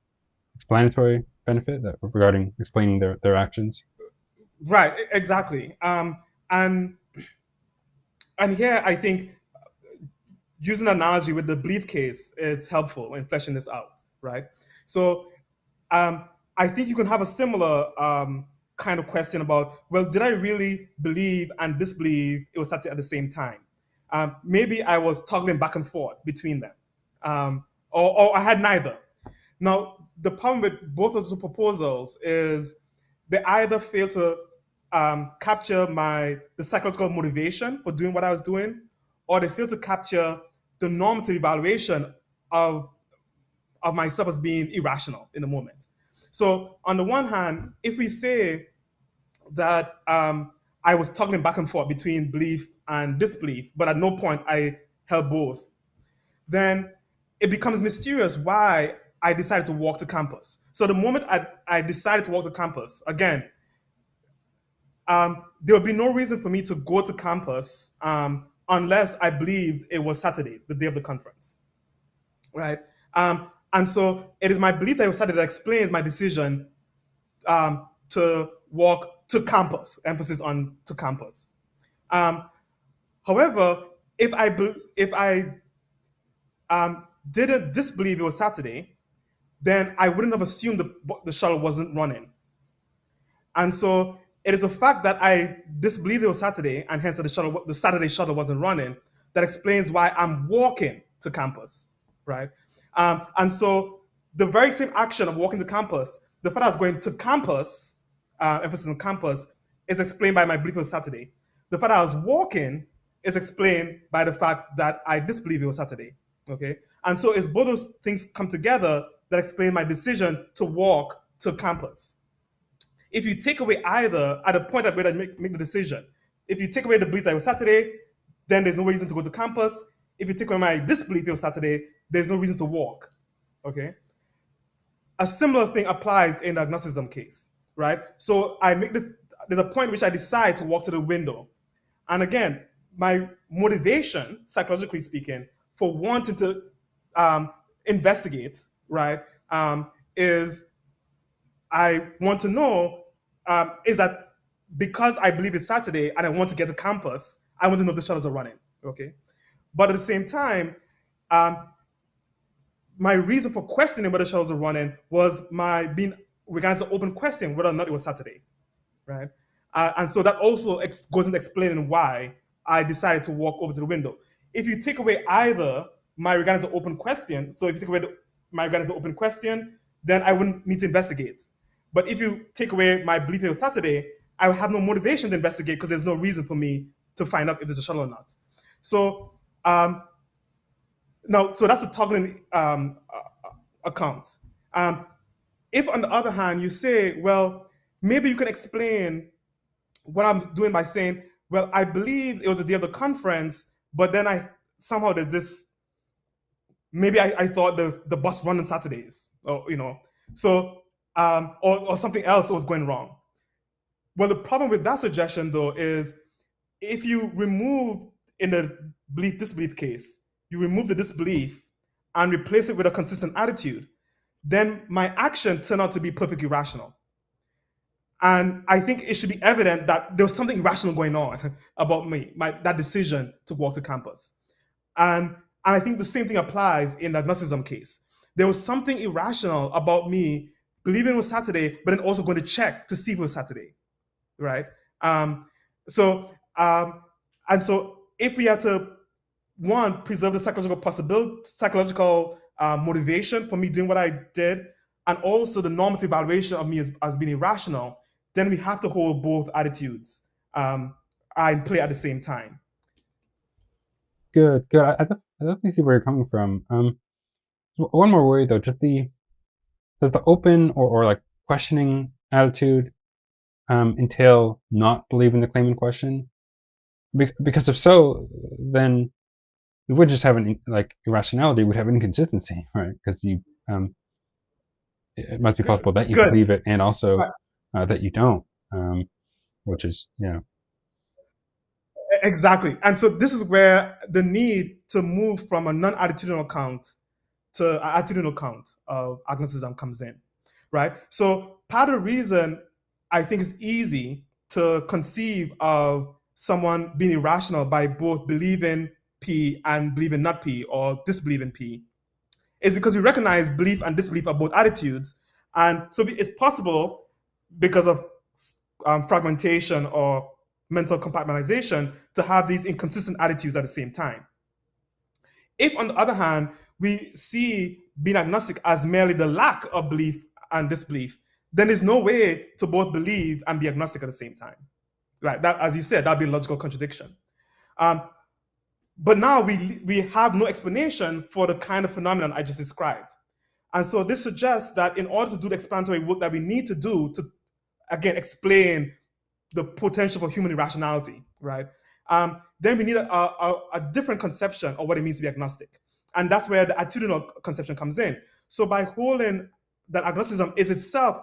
explanatory benefit that regarding explaining their actions? Right, exactly. And and here I think using an analogy with the belief case is helpful in fleshing this out, right? So um, I think you can have a similar kind of question about, well, did I really believe and disbelieve it was Saturday at the same time? Maybe I was toggling back and forth between them, or I had neither. Now, the problem with both of those proposals is they either fail to capture the psychological motivation for doing what I was doing, or they fail to capture the normative evaluation of myself as being irrational in the moment. So on the one hand, if we say that I was toggling back and forth between belief and disbelief, but at no point I held both, then it becomes mysterious why I decided to walk to campus. So the moment I decided to walk to campus, again, there would be no reason for me to go to campus unless I believed it was Saturday, the day of the conference, right? And so it is my belief that it was Saturday that explains my decision to walk to campus, emphasis on to campus. However, if I didn't disbelieve it was Saturday, then I wouldn't have assumed the shuttle wasn't running. And so it is the fact that I disbelieved it was Saturday, and hence the Saturday shuttle wasn't running, that explains why I'm walking to campus, right? And so the very same action of walking to campus, the fact I was going to campus, emphasis on campus, is explained by my belief it was Saturday. The fact I was walking is explained by the fact that I disbelieve it was Saturday, okay? And so it's both those things come together that explain my decision to walk to campus. If you take away either at the point at which I make the decision, if you take away the belief that it was Saturday, then there's no reason to go to campus. If you take away my disbelief it was Saturday, there's no reason to walk. Okay. A similar thing applies in the agnosticism case, right? So there's a point in which I decide to walk to the window. And again, my motivation, psychologically speaking, for wanting to investigate, right, is I want to know is that because I believe it's Saturday and I want to get to campus, I want to know if the shuttles are running. Okay. But at the same time, my reason for questioning whether shuttles are running was my being regarding the open question whether or not it was Saturday, right? And so that also goes into explaining why I decided to walk over to the window. If you take away either my regarding the open question, so if you take away my regarding the open question, then I wouldn't need to investigate. But if you take away my belief it was Saturday, I would have no motivation to investigate because there's no reason for me to find out if there's a shuttle or not. So now, so that's the toggling account. If on the other hand you say, well, maybe you can explain what I'm doing by saying, well, I believe it was the day of the conference, but then somehow there's this, maybe I thought the bus run on Saturdays, or so or something else was going wrong. Well, the problem with that suggestion though is if you remove in the disbelief case, you remove the disbelief and replace it with a consistent attitude, then my action turned out to be perfectly rational. And I think it should be evident that there was something irrational going on about me, that decision to walk to campus. And I think the same thing applies in the agnosticism case. There was something irrational about me believing it was Saturday, but then also going to check to see if it was Saturday, right? And so if we are to, one, preserve the psychological motivation for me doing what I did, and also the normative evaluation of me as being irrational, then we have to hold both attitudes in play at the same time. Good. I definitely see where you're coming from. One more worry though, does the open or like questioning attitude entail not believing the claim in question? Because if so, then we would just have like irrationality, would have inconsistency, right? Because it must be possible that you Good. believe it and also that you don't, which is Exactly. And so this is where the need to move from a non-attitudinal count to an attitudinal count of agnosticism comes in, right? So part of the reason I think it's easy to conceive of someone being irrational by both believing P and believing not P, or disbelieving P, is because we recognize belief and disbelief are both attitudes. And so it's possible, because of fragmentation or mental compartmentalization, to have these inconsistent attitudes at the same time. If, on the other hand, we see being agnostic as merely the lack of belief and disbelief, then there's no way to both believe and be agnostic at the same time, right? That, as you said, that'd be a logical contradiction. But now we have no explanation for the kind of phenomenon I just described. And so this suggests that in order to do the explanatory work that we need to do to, again, explain the potential for human irrationality, right? Then we need a different conception of what it means to be agnostic. And that's where the attitudinal conception comes in. So by holding that agnosticism is itself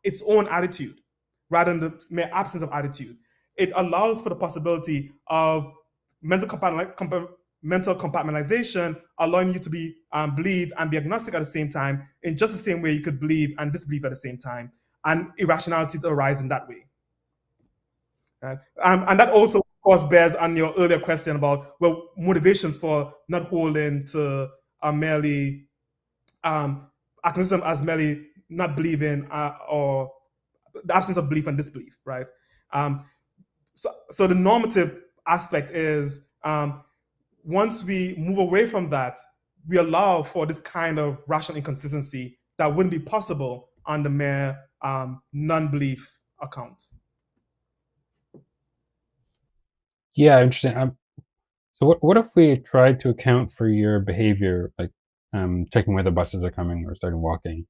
its own attitude, rather than the mere absence of attitude, it allows for the possibility of mental compartmentalization, allowing you to be believe and be agnostic at the same time, in just the same way you could believe and disbelieve at the same time, and irrationality to arise in that way. Right? And that also, of course, bears on your earlier question about, well, motivations for not holding to merely agnosticism as merely not believing or the absence of belief and disbelief, right? So the normative aspect is, once we move away from that, we allow for this kind of rational inconsistency that wouldn't be possible on the mere non-belief account. yeah, interesting. So what if we tried to account for your behavior, like checking whether buses are coming or starting walking,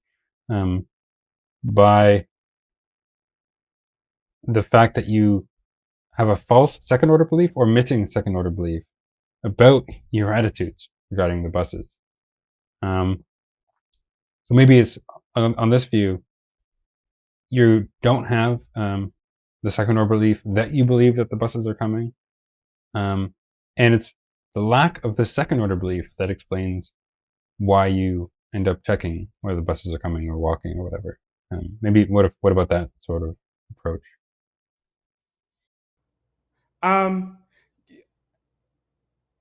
by the fact that you have a false second order belief or missing second order belief about your attitudes regarding the buses? So maybe it's on this view, you don't have the second order belief that you believe that the buses are coming, and it's the lack of the second order belief that explains why you end up checking whether the buses are coming or walking or whatever. Maybe what about that sort of approach? Um,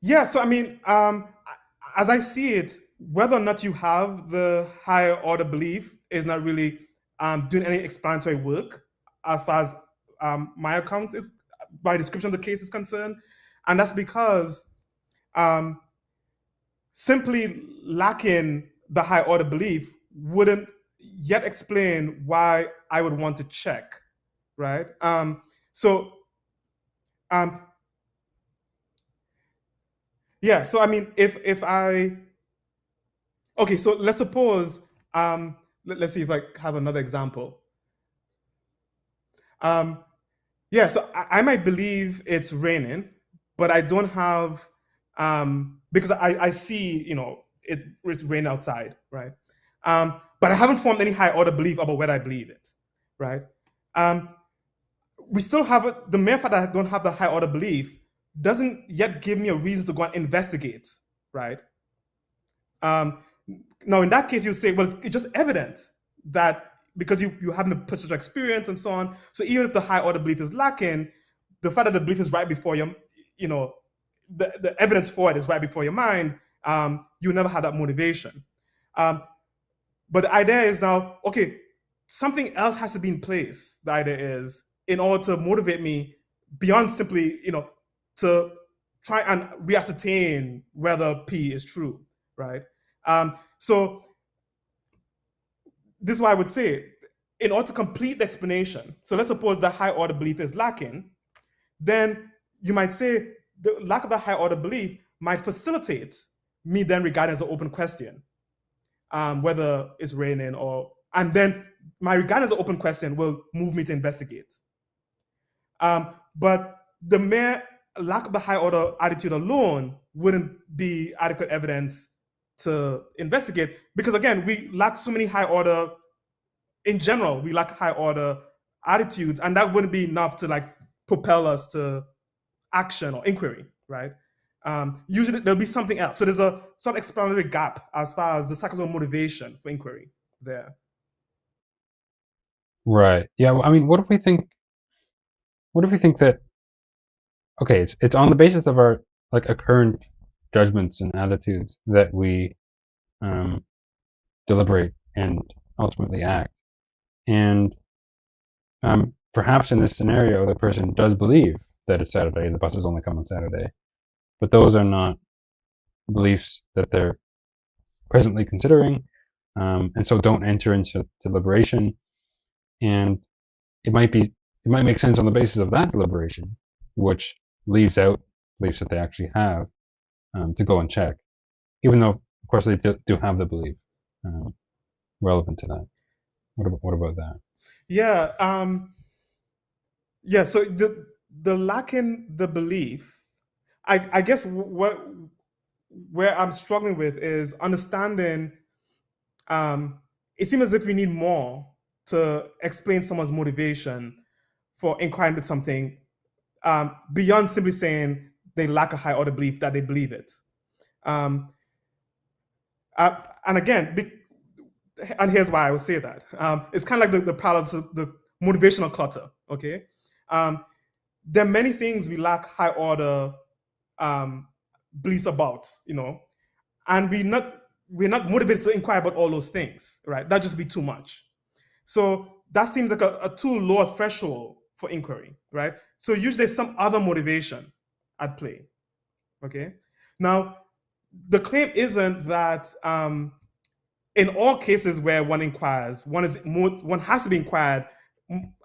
yeah, so I mean, as I see it, whether or not you have the higher order belief is not really doing any explanatory work as far as my account is, my description of the case is concerned. And that's because um, simply lacking the high order belief wouldn't yet explain why I would want to check, right? So um, yeah, so I mean, if I okay, so let's suppose let's see if I have another example. Um, yeah, so I might believe it's raining, but I don't have because I see, it's rain outside, right? But I haven't formed any high order belief about whether I believe it, right? Um, we still have it. The mere fact that I don't have the high order belief doesn't yet give me a reason to go and investigate, right? Um, Now, in that case, you say, well, it's just evident that because you haven't a personal experience and so on. So even if the high order belief is lacking, the fact that the belief is right before you, the evidence for it is right before your mind, you never have that motivation. Um, but the idea is now, okay, something else has to be in place. The idea is, in order to motivate me beyond simply, to try and re-ascertain whether P is true, right? So this is why I would say, in order to complete the explanation, so let's suppose the high order belief is lacking, then you might say the lack of the high order belief might facilitate me then regarding as an open question, whether it's raining and then my regarding as an open question will move me to investigate. But the mere lack of the high order attitude alone wouldn't be adequate evidence to investigate, because again, we lack so many high order, in general, we lack high order attitudes, and that wouldn't be enough to like propel us to action or inquiry, right? Usually there'll be something else. So there's a sort of explanatory gap as far as the psychological motivation for inquiry there. Right. Yeah. Well, I mean, what if we think that okay, it's on the basis of our like occurrent judgments and attitudes that we deliberate and ultimately act, and perhaps in this scenario, the person does believe that it's Saturday, the buses only come on Saturday, but those are not beliefs that they're presently considering, and so don't enter into deliberation. And it might make sense on the basis of that deliberation, which leaves out beliefs that they actually have, to go and check, even though of course they do have the belief relevant to that. What about that? Yeah. Yeah. So the lacking the belief, I guess where I'm struggling with is understanding. It seems as if we need more to explain someone's motivation for inquiring into something, beyond simply saying they lack a high order belief that they believe it. Um, and again, and here's why I would say that. It's kind of like the parallel to the motivational clutter, okay? There are many things we lack high order beliefs about, and we're not motivated to inquire about all those things, right? That'd just be too much. So that seems like a too low a threshold for inquiry, right? So usually there's some other motivation at play, okay? Now, the claim isn't that in all cases where one inquires, one has to be inquired,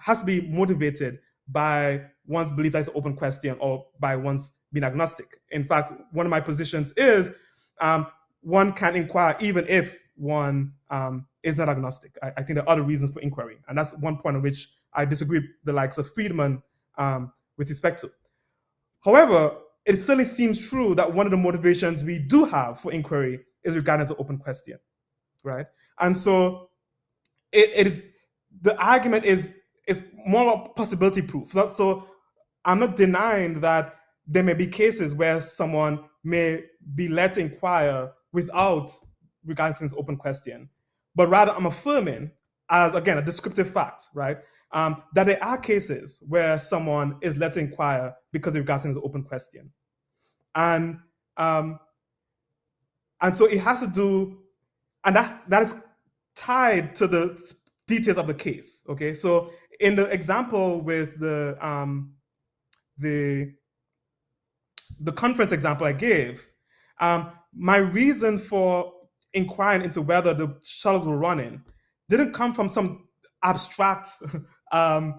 has to be motivated by one's belief that it's an open question or by one's being agnostic. In fact, one of my positions is one can inquire even if one is not agnostic. I think there are other reasons for inquiry, and that's one point on which I disagree with the likes of Friedman with respect to. However, it certainly seems true that one of the motivations we do have for inquiry is regarded as an open question, right? And so it is, the argument is more possibility proof. So I'm not denying that there may be cases where someone may be led to inquire without regarding things open question, but rather I'm affirming as, again, a descriptive fact, right? That there are cases where someone is led to inquire because it regards things as open question. And so it has to do, and that is tied to the details of the case. Okay, so in the example with the conference example I gave, my reason for inquiring into whether the shuttles were running didn't come from some abstract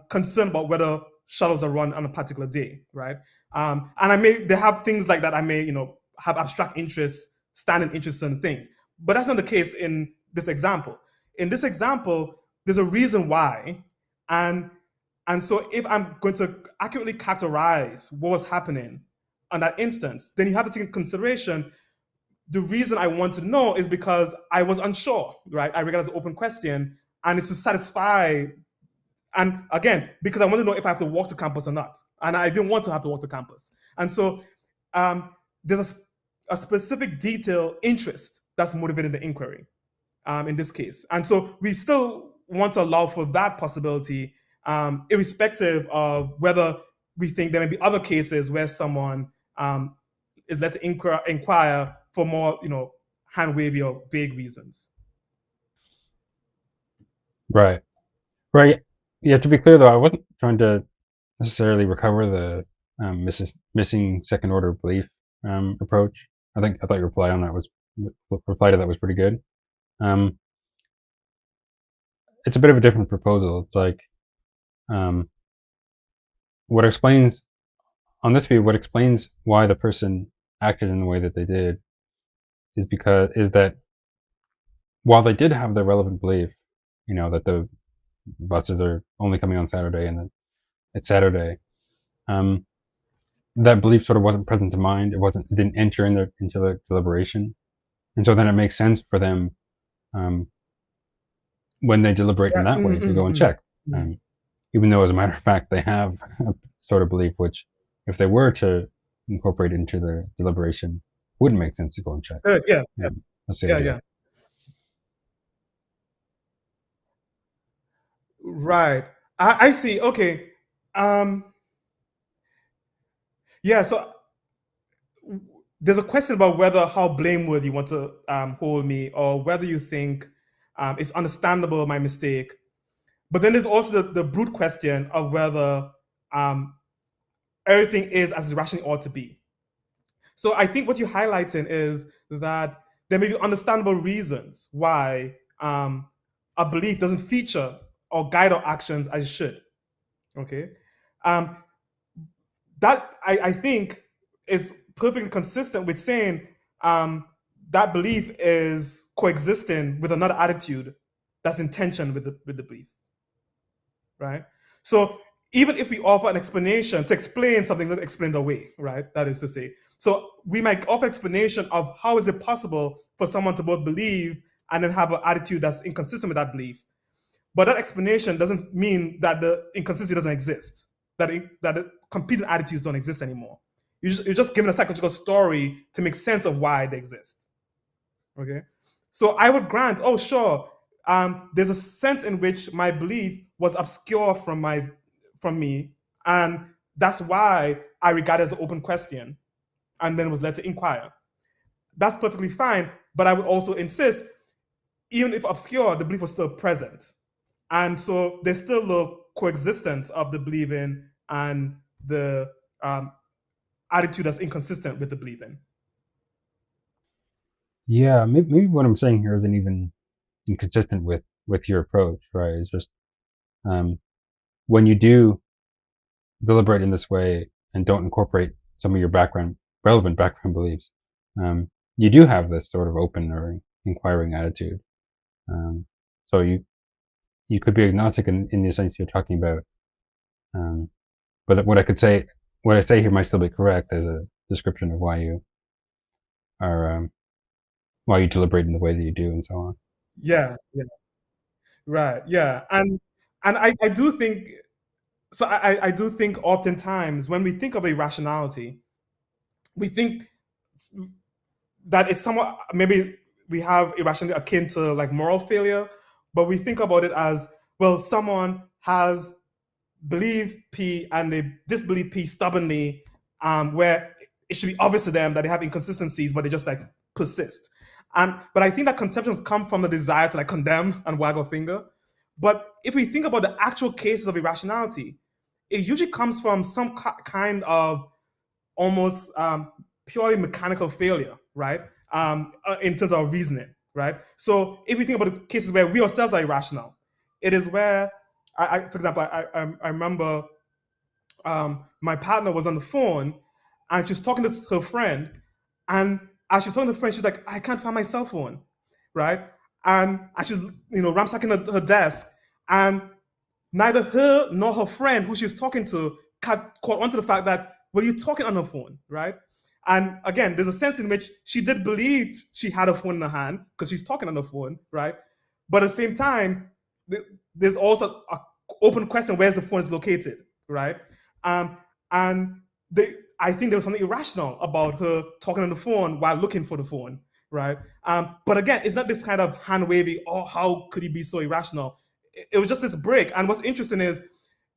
concern about whether shuttles are run on a particular day, right? And they have things like that. I may, have abstract interests, standing interests in things, but that's not the case in this example. In this example, there's a reason why, and so if I'm going to accurately characterize what was happening on that instance, then you have to take into consideration the reason I want to know is because I was unsure, right? I regard it as an open question, and it's to satisfy, and again, because I want to know if I have to walk to campus or not, and I didn't want to have to walk to campus. And so there's a specific detail interest that's motivating the inquiry in this case. And so we still want to allow for that possibility, irrespective of whether we think there may be other cases where someone is led to inquire for more, hand-wavy or vague reasons. Right. Yeah, to be clear though, I wasn't trying to necessarily recover the missing second order belief approach. I thought your reply on that was pretty good. It's a bit of a different proposal. It's like what explains on this view, what explains why the person acted in the way that they did is that while they did have the relevant belief, that the buses are only coming on Saturday and that it's Saturday, that belief sort of wasn't present to mind. It didn't enter into the deliberation, and so then it makes sense for them when they deliberate in that way to go and check. Even though, as a matter of fact, they have a sort of belief which, if they were to incorporate into their deliberation, wouldn't make sense to go and check. Yeah. That's the Yeah. idea. Yeah. Right. I see. Okay. Yeah. So there's a question about whether how blameworthy you want to hold me, or whether you think it's understandable my mistake. But then there's also the brute question of whether everything is as rationally ought to be. So I think what you're highlighting is that there may be understandable reasons why a belief doesn't feature or guide our actions as it should. Okay, that I think is perfectly consistent with saying that belief is coexisting with another attitude that's in tension with the belief, right? So even if we offer an explanation to explain something that's explained away, right? That is to say, so we might offer explanation of how is it possible for someone to both believe and then have an attitude that's inconsistent with that belief. But that explanation doesn't mean that the inconsistency doesn't exist, that the competing attitudes don't exist anymore. You're just giving a psychological story to make sense of why they exist. Okay, so I would grant, oh sure, there's a sense in which my belief was obscure from me, and that's why I regard it as an open question, and then was led to inquire. That's perfectly fine, but I would also insist, even if obscure, the belief was still present. And so there's still the coexistence of the believing and the attitude that's inconsistent with the believing. Yeah, maybe what I'm saying here isn't even inconsistent with your approach, right? It's just when you do deliberate in this way and don't incorporate some of your relevant background beliefs, you do have this sort of open or inquiring attitude. So you could be agnostic in the sense you're talking about, but what I say here might still be correct as a description of why you are why you deliberate in the way that you do, and so on. Yeah, yeah, right, yeah, and I do think so. I do think oftentimes when we think of irrationality, we think that it's somewhat, maybe we have irrationality akin to like moral failure, but we think about it as, well, someone has believe P and they disbelieve P stubbornly, where it should be obvious to them that they have inconsistencies, but they just like persist. But I think that conceptions come from the desire to like condemn and wag a finger. But if we think about the actual cases of irrationality, it usually comes from some kind of almost purely mechanical failure, right? In terms of reasoning, right? So if we think about the cases where we ourselves are irrational, it is where, for example, I remember my partner was on the phone and she was talking to her friend, and as she was talking to her friend, she's like, I can't find my cell phone, right? And she's ransacking her desk, and neither her nor her friend who she's talking to caught onto the fact that, were you talking on her phone, right? And again, there's a sense in which she did believe she had a phone in her hand because she's talking on the phone, right? But at the same time, there's also an open question, where's the phone is located, right? And I think there was something irrational about her talking on the phone while looking for the phone, right? But again, it's not this kind of hand wavy, oh, how could he be so irrational? It was just this break. And what's interesting is,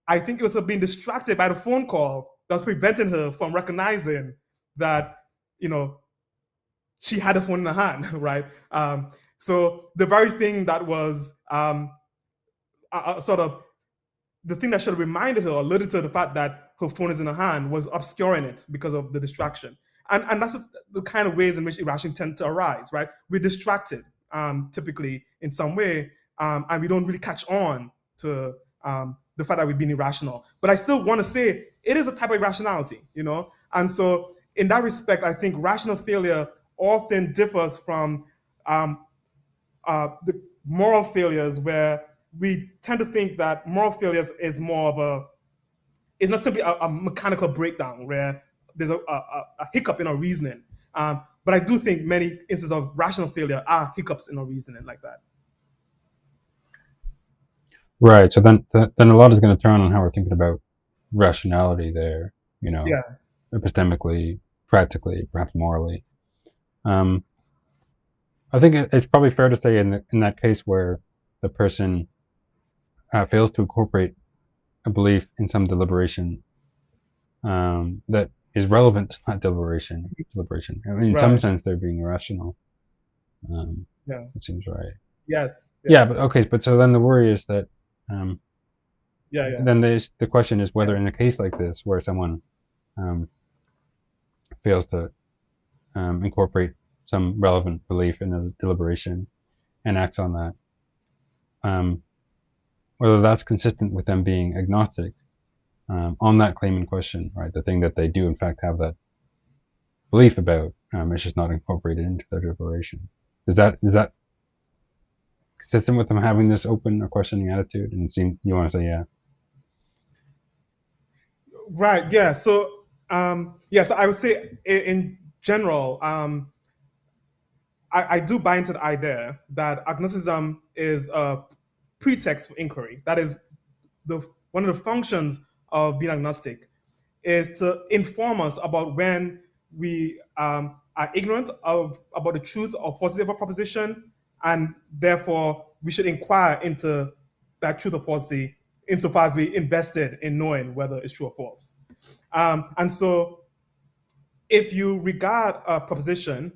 I think it was her being distracted by the phone call that was preventing her from recognizing that, she had a phone in her hand, right? So the very thing that was sort of the thing that should have reminded her or alerted her to the fact that her phone is in her hand was obscuring it because of the distraction. And that's the kind of ways in which irrationality tend to arise, right? We're distracted, typically in some way, and we don't really catch on to the fact that we've been irrational. But I still want to say it is a type of irrationality, And so in that respect, I think rational failure often differs from the moral failures, where we tend to think that moral failures is more of it's not simply a mechanical breakdown where there's a hiccup in our reasoning. But I do think many instances of rational failure are hiccups in our reasoning like that. Right. So then a lot is going to turn on how we're thinking about rationality there, Yeah. epistemically, practically, perhaps morally. I think it's probably fair to say in that case where the person fails to incorporate a belief in some deliberation that is relevant to that deliberation. I mean, in some sense, they're being irrational. Yeah. It seems right. Yes. Yeah, but okay. But so then the worry is that. Yeah. Then the question is whether in a case like this, where someone fails to incorporate some relevant belief in a deliberation and acts on that, whether that's consistent with them being agnostic on that claim in question, right? The thing that they do in fact have that belief about, it's just not incorporated into their deliberation. Is that consistent with them having this open or questioning attitude? And you want to say yeah? Right. Yeah. So yes, I would say in general, I do buy into the idea that agnosticism is a pretext for inquiry. That is one of the functions of being agnostic is to inform us about when we are ignorant about the truth or falsity of a proposition, and therefore we should inquire into that truth or falsity insofar as we invested in knowing whether it's true or false. And so if you regard a proposition,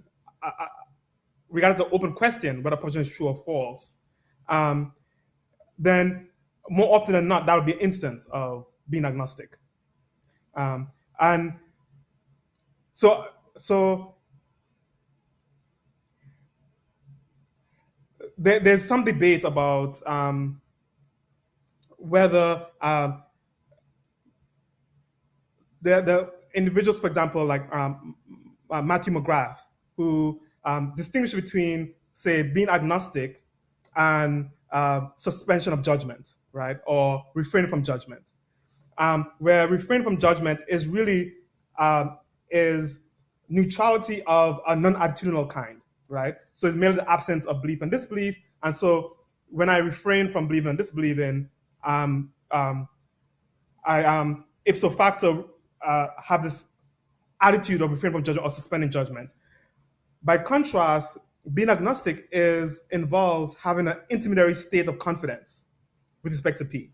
regard as an open question whether a proposition is true or false, then more often than not, that would be an instance of being agnostic. And so there's some debate about whether the individuals, for example, like Matthew McGrath, who distinguish between, say, being agnostic and suspension of judgment, right, or refrain from judgment, where refrain from judgment is really is neutrality of a non-attitudinal kind, right? So it's merely the absence of belief and disbelief. And so when I refrain from believing and disbelieving, I ipso facto have this attitude of refraining from judgment or suspending judgment. By contrast, being agnostic involves having an intermediary state of confidence with respect to P,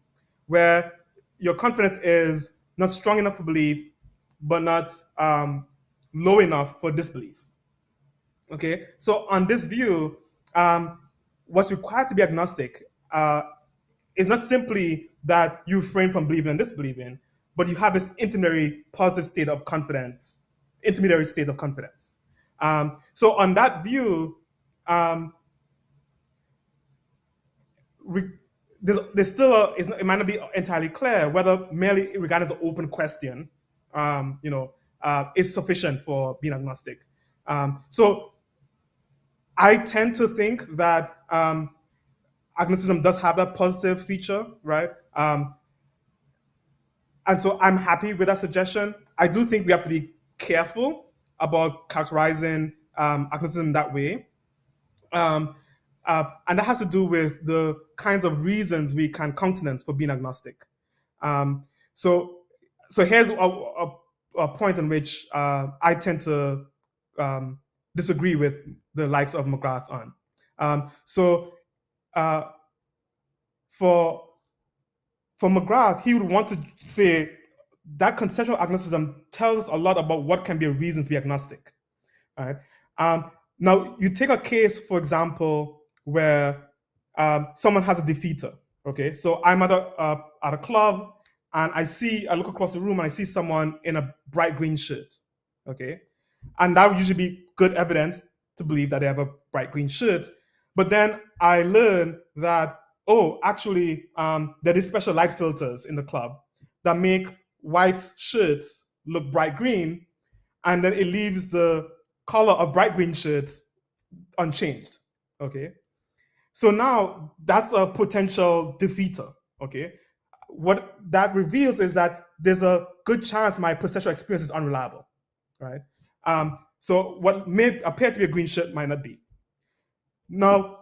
where your confidence is not strong enough for belief, but not low enough for disbelief. Okay, so on this view, what's required to be agnostic is not simply that you refrain from believing and disbelieving, but you have this intermediary positive state of confidence, intermediary state of confidence. So on that view, there's still it might not be entirely clear whether merely regarded as an open question, is sufficient for being agnostic. So I tend to think that agnosticism does have that positive feature, right? And so I'm happy with that suggestion. I do think we have to be careful about characterizing agnosticism that way. And that has to do with the kinds of reasons we can countenance for being agnostic. So here's a point on which I tend to disagree with the likes of McGrath on. For McGrath, he would want to say that conceptual agnosticism tells us a lot about what can be a reason to be agnostic. Right? Now, you take a case, for example, where someone has a defeater, Okay, so I'm at a club, and I look across the room and I see someone in a bright green shirt. Okay, and that would usually be good evidence to believe that they have a bright green shirt. But then I learn that, oh, actually, there are these special light filters in the club that make white shirts look bright green, and then it leaves the color of bright green shirts unchanged. Okay, so now that's a potential defeater. Okay, what that reveals is that there's a good chance my perceptual experience is unreliable, right? So what may appear to be a green shirt might not be. Now,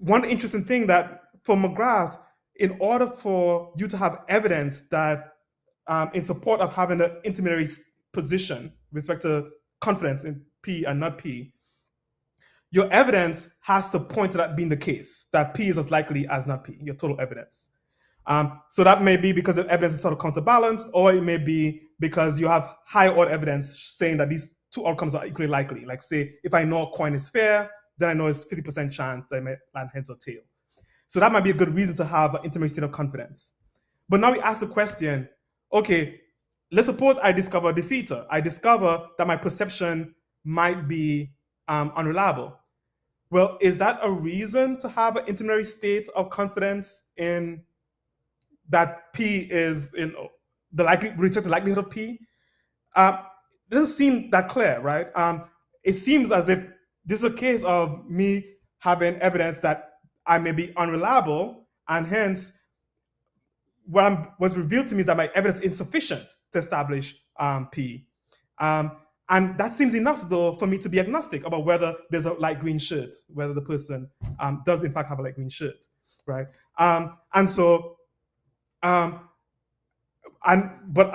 one interesting thing that for McGrath, in order for you to have evidence that in support of having an intermediary position with respect to confidence in P and not P, your evidence has to point to that being the case, that P is as likely as not P, your total evidence. So that may be because the evidence is sort of counterbalanced, or it may be because you have high order evidence saying that these two outcomes are equally likely. Like, say, if I know a coin is fair, then I know it's 50% chance that I may land heads or tail. So that might be a good reason to have an intermediate state of confidence. But now we ask the question, okay, let's suppose I discover a defeater. I discover that my perception might be unreliable. Well, is that a reason to have an intermediary state of confidence in that P is in the likelihood of P? It doesn't seem that clear, right? It seems as if this is a case of me having evidence that I may be unreliable, and hence was revealed to me is that my evidence is insufficient to establish P. And that seems enough, though, for me to be agnostic about whether there's a light green shirt, whether the person does in fact have a light green shirt, right? And so, but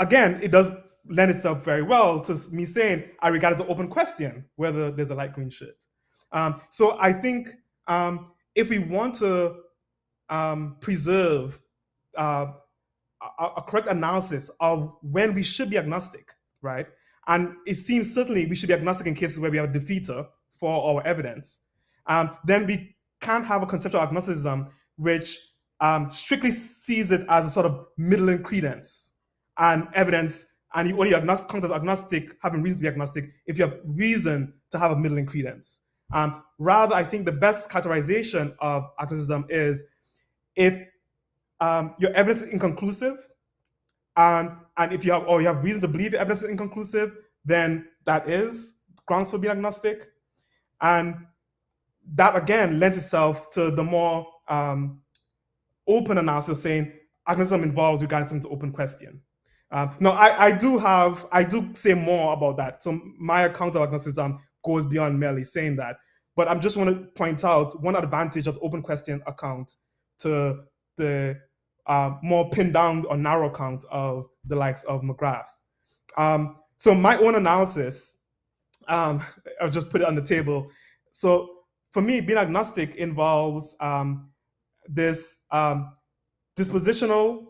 again, it does lend itself very well to me saying I regard it as an open question whether there's a light green shirt. So I think if we want to preserve a correct analysis of when we should be agnostic, right? And it seems certainly we should be agnostic in cases where we have a defeater for our evidence. Then we can't have a conceptual agnosticism which strictly sees it as a sort of middling credence and evidence, and you only count as agnostic, having reason to be agnostic, if you have reason to have a middling credence. Rather, I think the best characterization of agnosticism is if your evidence is inconclusive, and if you have reason to believe your evidence is inconclusive, then that is grounds for being agnostic, and that again lends itself to the more open analysis saying agnosticism involves regarding something to open question. No, I do say more about that. So my account of agnosticism goes beyond merely saying that, but I'm just want to point out one advantage of the open question account to the more pinned down or narrow account of the likes of McGrath. So my own analysis, I'll just put it on the table. So for me, being agnostic involves this dispositional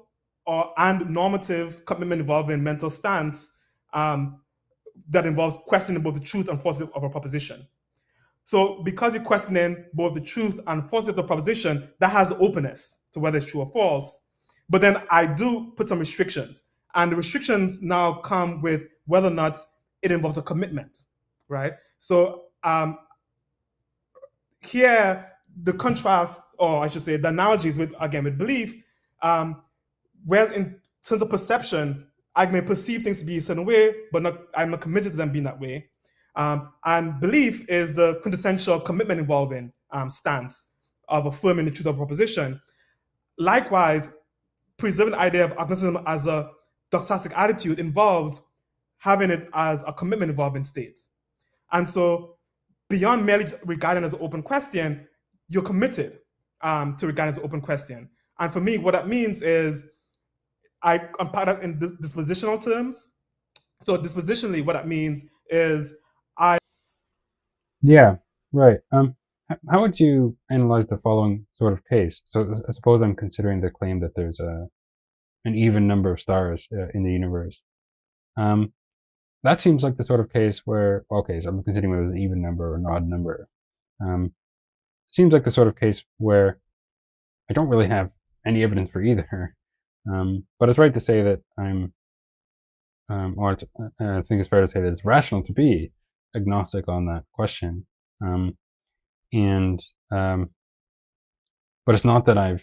and normative commitment involving mental stance that involves questioning both the truth and falsity of a proposition. So because you're questioning both the truth and falsity of the proposition, that has openness to whether it's true or false. But then I do put some restrictions, and the restrictions now come with whether or not it involves a commitment, right? So here the contrast, or I should say the analogies with, again, with belief, whereas in terms of perception, I may perceive things to be a certain way, but I'm not committed to them being that way. And belief is the quintessential commitment involving stance of affirming the truth of a proposition. Likewise, preserving the idea of agnosticism as a doxastic attitude involves having it as a commitment involving state. And so beyond merely regarding it as an open question, you're committed to regarding it as an open question. And for me, what that means is I unpack that in dispositional terms. So dispositionally, what that means is Yeah, right. How would you analyze the following sort of case? So I suppose I'm considering the claim that there's an even number of stars in the universe. That seems like the sort of case where, okay, so I'm considering whether it's an even number or an odd number. Seems like the sort of case where I don't really have any evidence for either. But it's right to say that I'm, or I think it's fair to say that it's rational to be agnostic on that question. And but it's not that I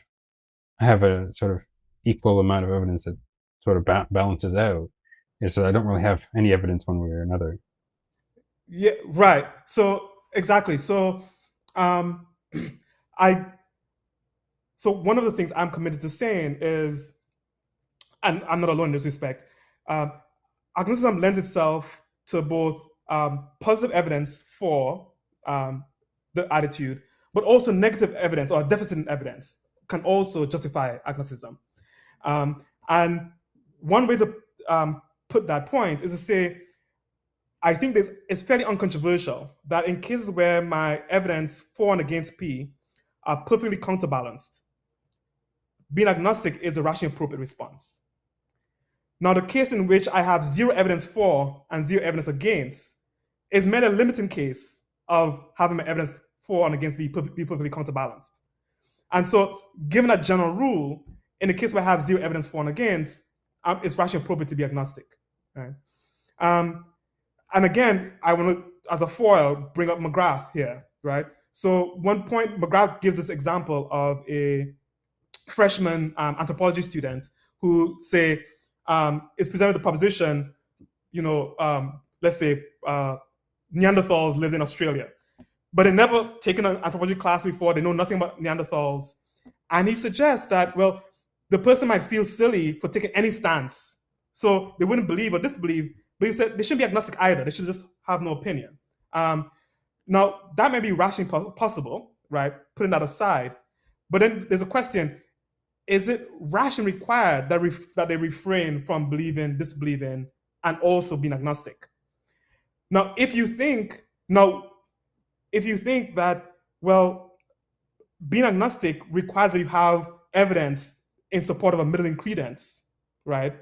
have a sort of equal amount of evidence that sort of balances out. It's that I don't really have any evidence one way or another. Yeah, right. So exactly. So um, I so one of the things I'm committed to saying is, and I'm not alone in this respect, um, agnosticism lends itself to both positive evidence for the attitude, but also negative evidence or deficit in evidence can also justify agnosticism. And one way to put that point is to say, I think it's fairly uncontroversial that in cases where my evidence for and against P are perfectly counterbalanced, being agnostic is a rationally appropriate response. Now, the case in which I have zero evidence for and zero evidence against is merely a limiting case of having my evidence for and against be perfectly counterbalanced. And so, given that general rule, in the case where I have zero evidence for and against, it's rationally appropriate to be agnostic. Right? And again, I want to, as a foil, bring up McGrath here, right? So one point, McGrath gives this example of a freshman anthropology student who, say, is presented the proposition, let's say Neanderthals lived in Australia, but they never taken an anthropology class before. They know nothing about Neanderthals, and he suggests that, well, the person might feel silly for taking any stance, so they wouldn't believe or disbelieve. But he said they shouldn't be agnostic either. They should just have no opinion. Now that may be rationally possible, right? Putting that aside, but then there's a question: is it rationally required that they refrain from believing, disbelieving, and also being agnostic? Now, if you think that, well, being agnostic requires that you have evidence in support of a middling credence, right,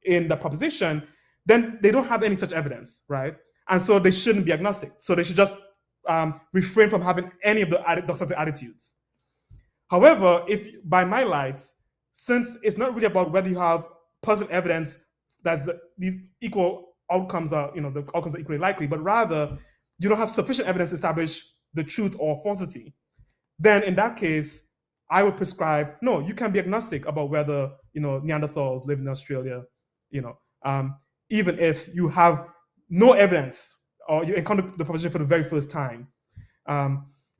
in the proposition, then they don't have any such evidence, right? And so they shouldn't be agnostic. So they should just refrain from having any of the doxastic attitudes. However, if by my lights, since it's not really about whether you have positive evidence that these equal outcomes are, the outcomes are equally likely, but rather you don't have sufficient evidence to establish the truth or falsity, then in that case, I would prescribe, no, you can be agnostic about whether, Neanderthals live in Australia, even if you have no evidence or you encounter the proposition for the very first time.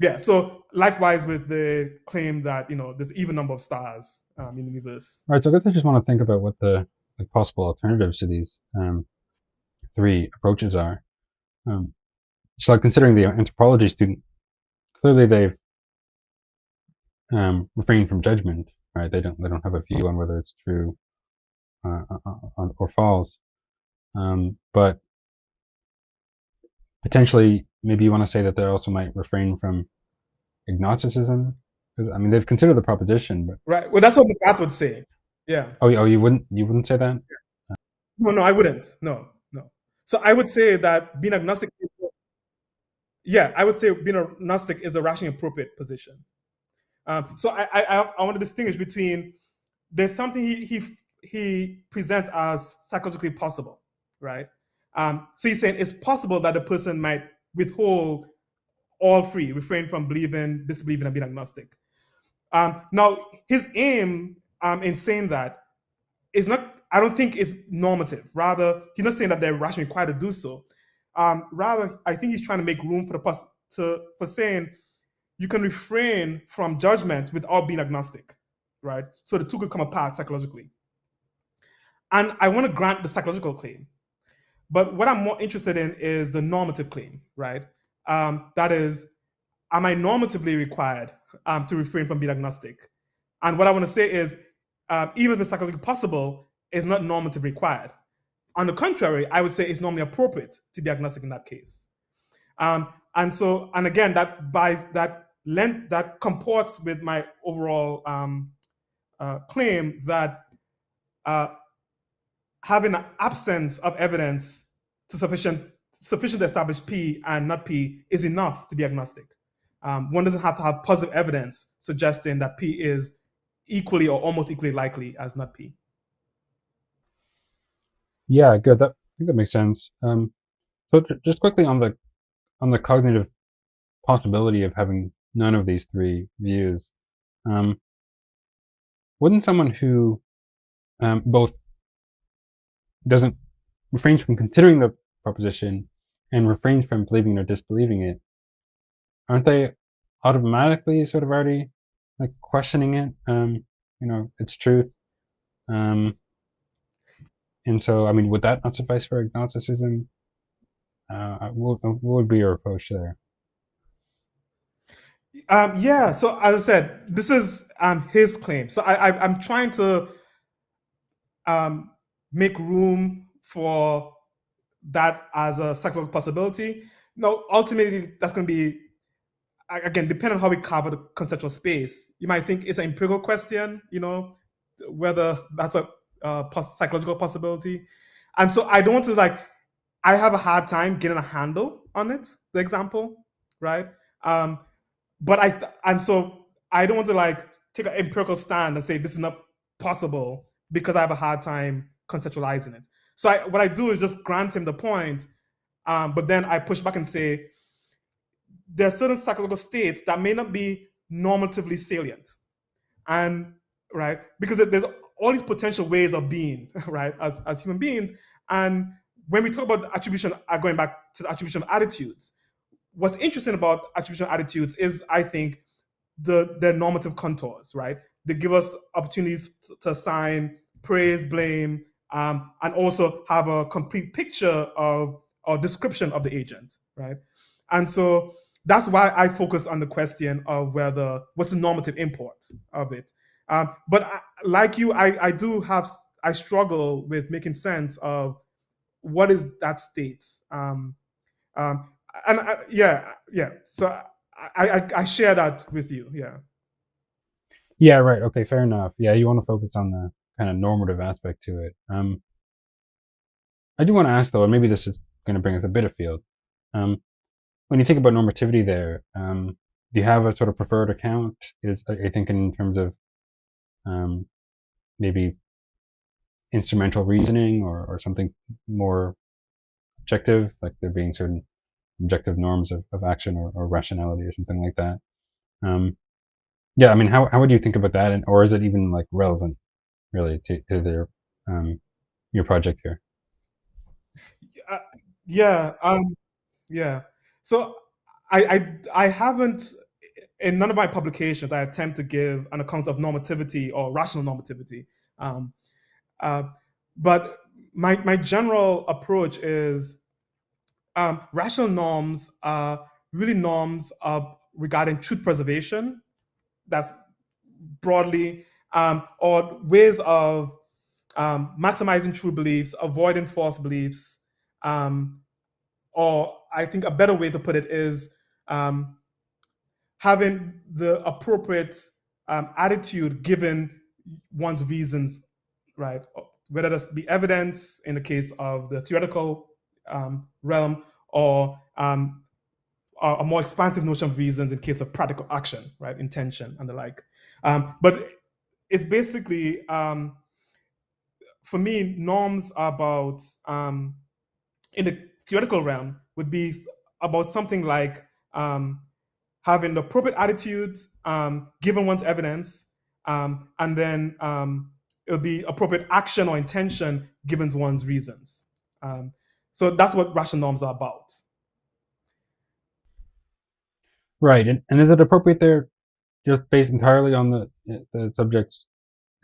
Yeah, so likewise with the claim that, there's an even number of stars in the universe. All right, so I guess I just want to think about what the possible alternatives to these three approaches are. So like considering the anthropology student, clearly they've refrained from judgment, right? They don't have a view on whether it's true or false. But potentially, maybe you want to say that they also might refrain from agnosticism, because I mean they've considered the proposition, but right. Well, that's what McGrath would say. Yeah. Oh, you wouldn't say that? No, I wouldn't. No. So I would say that being agnostic. Yeah, I would say being agnostic is a rationally appropriate position. So I want to distinguish between there's something he presents as psychologically possible, right? So he's saying it's possible that the person might withhold all three, refrain from believing, disbelieving, and being agnostic. Now, his aim in saying that is not, I don't think it's normative. Rather, he's not saying that they're rationally required to do so. Rather, I think he's trying to make room for saying you can refrain from judgment without being agnostic, right? So the two could come apart psychologically. And I want to grant the psychological claim. But what I'm more interested in is the normative claim, right? That is, am I normatively required to refrain from being agnostic? And what I want to say is, even if it's psychologically possible, it's not normatively required. On the contrary, I would say it's normally appropriate to be agnostic in that case. And again, that comports with my overall claim that having an absence of evidence sufficient to establish P and not P is enough to be agnostic. One doesn't have to have positive evidence suggesting that P is equally or almost equally likely as not P. Yeah, good. I think that makes sense. So just quickly on the cognitive possibility of having none of these three views, um, wouldn't someone who both doesn't refrains from considering the proposition and refrains from believing or disbelieving it, aren't they automatically sort of already like questioning it? Its truth. Um, and so, I mean, would that not suffice for agnosticism? What would be your approach there? Yeah. So as I said, this is his claim. So I'm trying to um, make room for that as a psychological possibility. No, ultimately that's going to be again depending on how we cover the conceptual space. You might think it's an empirical question, whether that's a psychological possibility. And so I don't want to I have a hard time getting a handle on it. The example, right? Um, but and so I don't want to take an empirical stand and say this is not possible because I have a hard time conceptualizing it. So what I do is just grant him the point, but then I push back and say there are certain psychological states that may not be normatively salient, and right because there's all these potential ways of being right as human beings, and when we talk about attribution, going back to the attribution of attitudes, what's interesting about attribution of attitudes is I think the normative contours, right? They give us opportunities to assign praise, blame, and also have a complete picture of or description of the agent, right? And so that's why I focus on the question of whether what's the normative import of it. But like you, I struggle with making sense of what is that state. Um, and yeah, yeah. So I share that with you. Yeah. Yeah, right. Okay, fair enough. Yeah, you want to focus on the kind of normative aspect to it. I do want to ask though, and maybe this is going to bring us a bit afield. Um, when you think about normativity, there, do you have a sort of preferred account? Is I think in terms of um, maybe instrumental reasoning or something more objective, like there being certain objective norms of action or rationality or something like that. Um, yeah, I mean, how would you think about that, and or is it even like relevant really to their your project here? Uh, yeah. Yeah. So I haven't in none of my publications I attempt to give an account of normativity or rational normativity. Um, uh, but my general approach is rational norms are really norms regarding truth preservation. That's broadly or ways of maximizing true beliefs, avoiding false beliefs, um, or I think a better way to put it is um, having the appropriate attitude given one's reasons, right? Whether that's be evidence in the case of the theoretical realm, or a more expansive notion of reasons in case of practical action, right? Intention and the like. But it's basically, for me, norms are about in the theoretical realm would be about something like having the appropriate attitude given one's evidence, and then it'll be appropriate action or intention given one's reasons. So that's what rational norms are about. Right, and is it appropriate there just based entirely on the subject's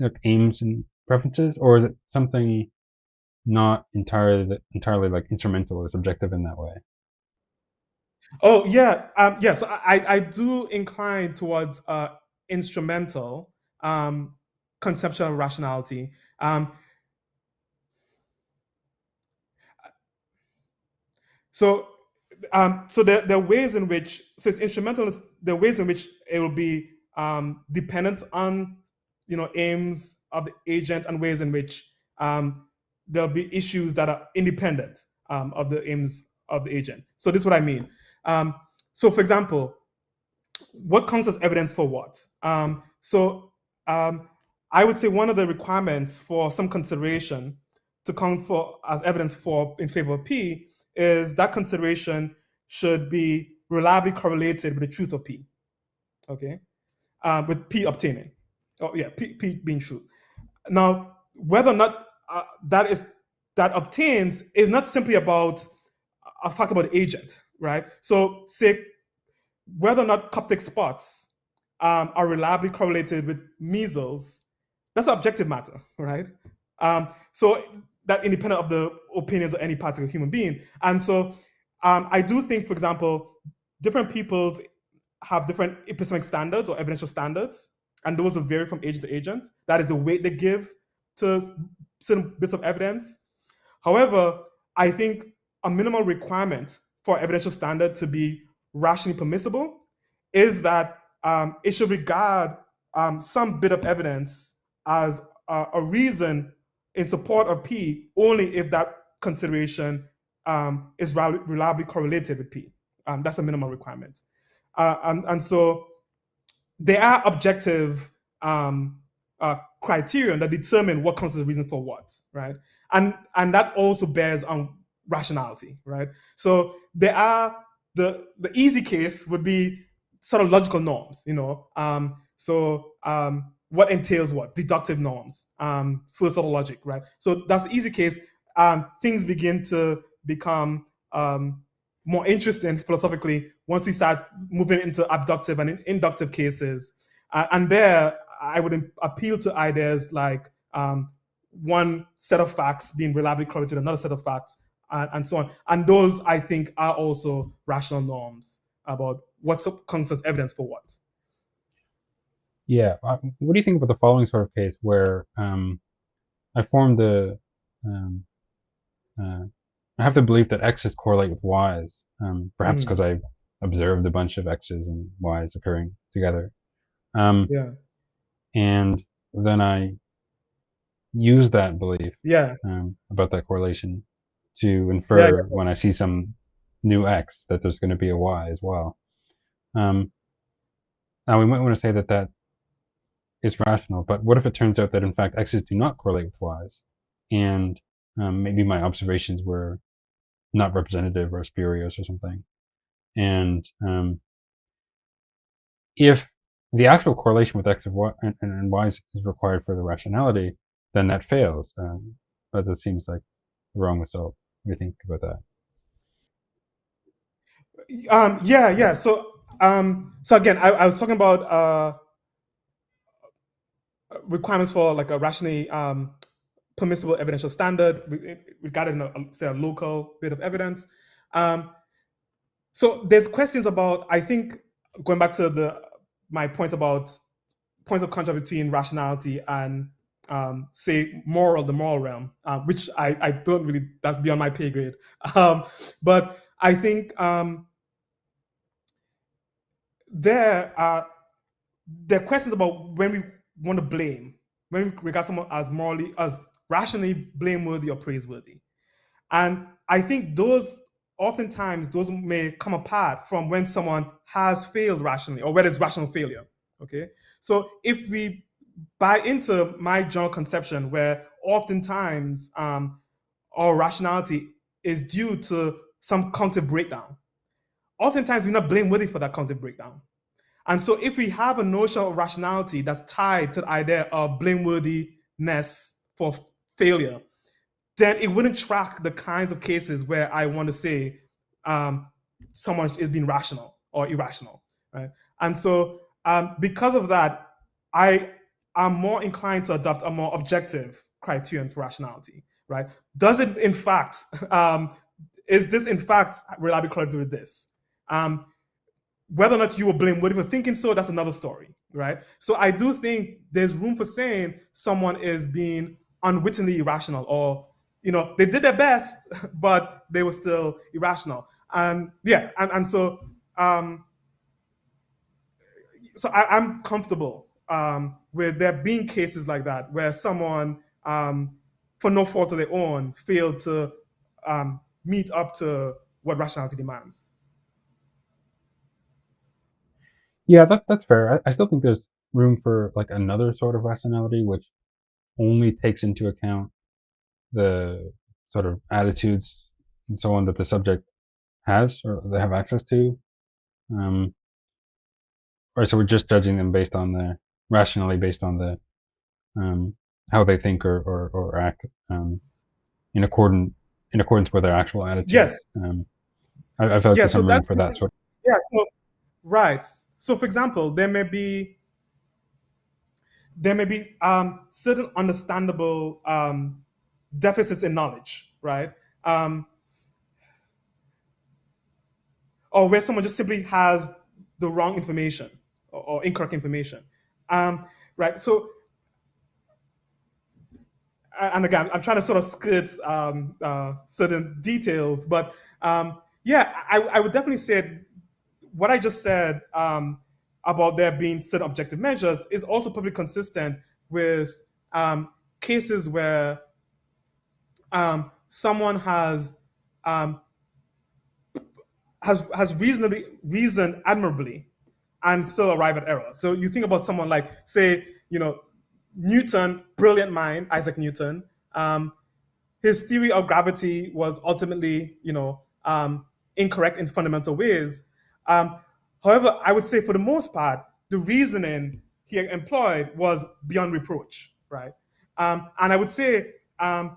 like, aims and preferences, or is it something not entirely like instrumental or subjective in that way? Oh yeah, yes. I do incline towards instrumental conceptual rationality. Um, so so there are ways in which so it's instrumental. There are ways in which it will be dependent on aims of the agent, and ways in which there'll be issues that are independent of the aims of the agent. So this is what I mean. Um, so for example, what counts as evidence for what? So I would say one of the requirements for some consideration to count for as evidence for in favor of P is that consideration should be reliably correlated with the truth of P. Okay, with P obtaining. Oh yeah, P being true. Now, whether or not that obtains is not simply about a fact about the agent, right? So, say whether or not Coptic spots are reliably correlated with measles, that's an objective matter, right? So that independent of the opinions of any particular human being. And so I do think, for example, different peoples have different epistemic standards or evidential standards, and those will vary from agent to agent. That is the weight they give to certain bits of evidence. However, I think a minimal requirement for evidential standard to be rationally permissible is that it should regard some bit of evidence as a reason in support of P only if that consideration is reliably correlated with P. That's a minimal requirement. And so there are objective criterion that determine what counts as a reason for what, right? And that also bears on rationality, right? So there are the easy case would be sort of logical norms, what entails what? Deductive norms, first order logic, right? So that's the easy case. Things begin to become more interesting philosophically once we start moving into abductive and inductive cases. And there, I would appeal to ideas like one set of facts being reliably correlated to another set of facts, and so on. And those, I think, are also rational norms about what counts as evidence for what. Yeah. What do you think about the following sort of case where I form the I have the belief that X's correlate with Y's, perhaps because I observed a bunch of X's and Y's occurring together. Yeah. And then I use that belief Yeah. about that correlation to Yeah. infer when I see some new X that there's going to be a Y as well. Now, we might want to say that that is rational, but what if it turns out that in fact X's do not correlate with Y's, and maybe my observations were not representative or spurious or something, and if the actual correlation with X and Y is required for the rationality, then that fails. But it seems like the wrong result. What do you think about that? Yeah. So again, I was talking about requirements for like a rationally permissible evidential standard regarded in say a local bit of evidence. So there's questions about, I think, going back to my point about points of contact between rationality and say the moral realm, which I don't really, that's beyond my pay grade. But I think there are questions about when we want to blame, when we regard someone as rationally blameworthy or praiseworthy. And I think oftentimes those may come apart from when someone has failed rationally or whether it's rational failure. Okay. So if we buy into my general conception where oftentimes our rationality is due to some cognitive breakdown, oftentimes we're not blameworthy for that cognitive breakdown. And so if we have a notion of rationality that's tied to the idea of blameworthiness for failure, then it wouldn't track the kinds of cases where I want to say someone is being rational or irrational, right? And so because of that, I am more inclined to adopt a more objective criterion for rationality, right? Does it in fact, is this in fact reliably correlated with this? Whether or not you were blameworthy for thinking so, that's another story, right? So I do think there's room for saying someone is being unwittingly irrational, or they did their best, but they were still irrational. And yeah, and so I'm comfortable with there being cases like that where someone, for no fault of their own, failed to meet up to what rationality demands. Yeah, that's fair. I still think there's room for like another sort of rationality, which only takes into account the sort of attitudes and so on that the subject has or they have access to. Um, or so we're just judging them based on the rationally based on the um, how they think or act in accordance in accordance with their actual Yes, attitudes. I feel like yeah. there's So some room that's for that sort. yeah. So right. So for example, there may be certain understandable deficits in knowledge, right? Um, or where someone just simply has the wrong information or incorrect information. Um, right. So, and again, I'm trying to sort of skirt certain details, but yeah, I would definitely say what I just said about there being certain objective measures is also probably consistent with cases where someone um, has reasonably reasoned admirably and still arrive at error. So you think about someone like, say, Newton, brilliant mind, Isaac Newton. His theory of gravity was ultimately, incorrect in fundamental ways. Um, However, I would say for the most part, the reasoning he employed was beyond reproach, right? And I would say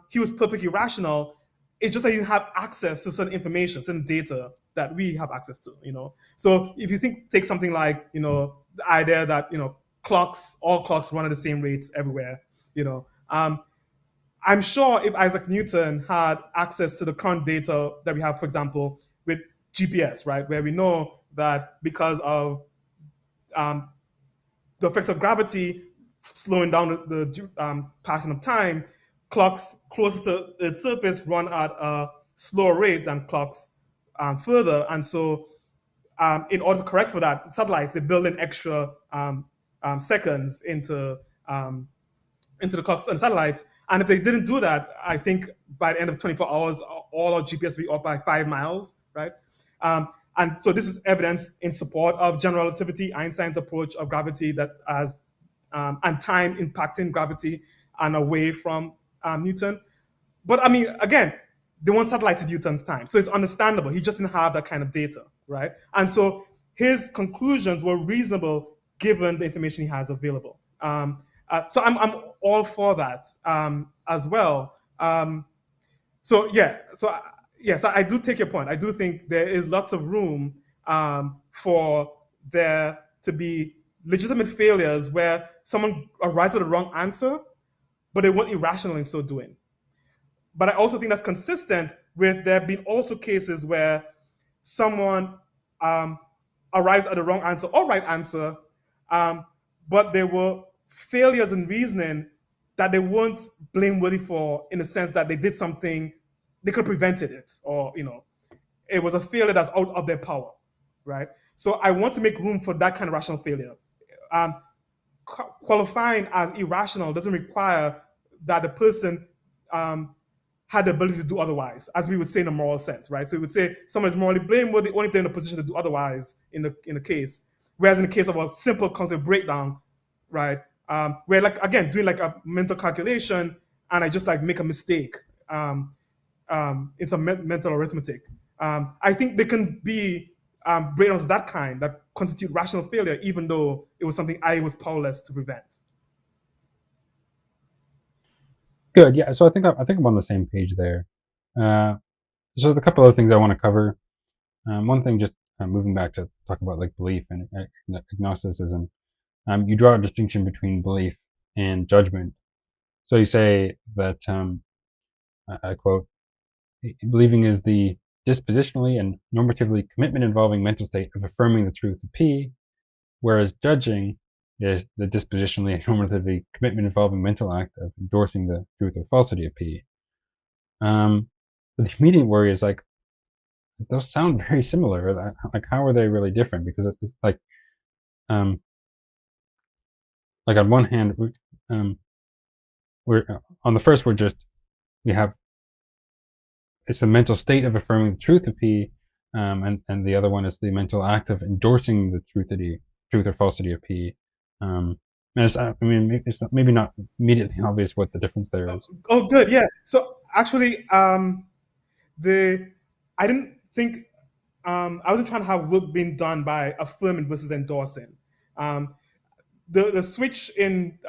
he was perfectly rational. It's just that he didn't have access to certain information, certain data that we have access to. So if you take something like, the idea that all clocks run at the same rates everywhere. I'm sure if Isaac Newton had access to the current data that we have, for example, with GPS, right, where we know that because of um, the effects of gravity slowing down the passing of time, clocks closer to its surface run at a slower rate than clocks further. And so, in order to correct for that, satellites they build in extra seconds um, into the clocks and satellites. And if they didn't do that, I think by the end of 24 hours, all our GPS will be off by 5 miles, right? And so this is evidence in support of general relativity, Einstein's approach of gravity that has and time impacting gravity and away from Newton. But I mean, again, they want satellites to Newton's time, so it's understandable. He just didn't have that kind of data, right? And so his conclusions were reasonable given the information he has available. So I'm all for that as well. So yeah, so I do take your point. I do think there is lots of room for there to be legitimate failures where someone arrives at the wrong answer, but they weren't irrational in so doing. But I also think that's consistent with there being also cases where someone um, arrives at the wrong answer or right answer, um, but there were failures in reasoning that they weren't blameworthy for in the sense that they did something, they could have prevented it, or it was a failure that's out of their power, right? So I want to make room for that kind of rational failure. Um, Qualifying as irrational doesn't require that the person um, had the ability to do otherwise, as we would say in a moral sense, right? So we would say someone is morally blameworthy only if they're in a position to do otherwise in the case. Whereas in the case of a simple cognitive breakdown, right, where like again doing like a mental calculation and I just like make a mistake in some mental arithmetic, I think there can be breakdowns of that kind that constitute rational failure, even though it was something I was powerless to prevent. Good, yeah. So I think I'm on the same page there. Uh, so a couple of things I want to cover. One thing, just moving back to talk about like belief and agnosticism. You draw a distinction between belief and judgment. So you say that I quote, believing is the dispositionally and normatively commitment involving mental state of affirming the truth of P, whereas judging is the dispositionally and normatively commitment involving mental act of endorsing the truth or falsity of P. But the immediate worry is like those sound very similar. Like how are they really different? Because it's um, like on one hand, we're on the first, we have it's the mental state of affirming the truth of P, and the other one is the mental act of endorsing the truth of D. truth or falsity of P. I mean, it's maybe not immediately obvious what the difference there is. Oh, good. Yeah. So actually, the I didn't think I wasn't trying to have work being done by affirming versus endorsing. Um, the switch in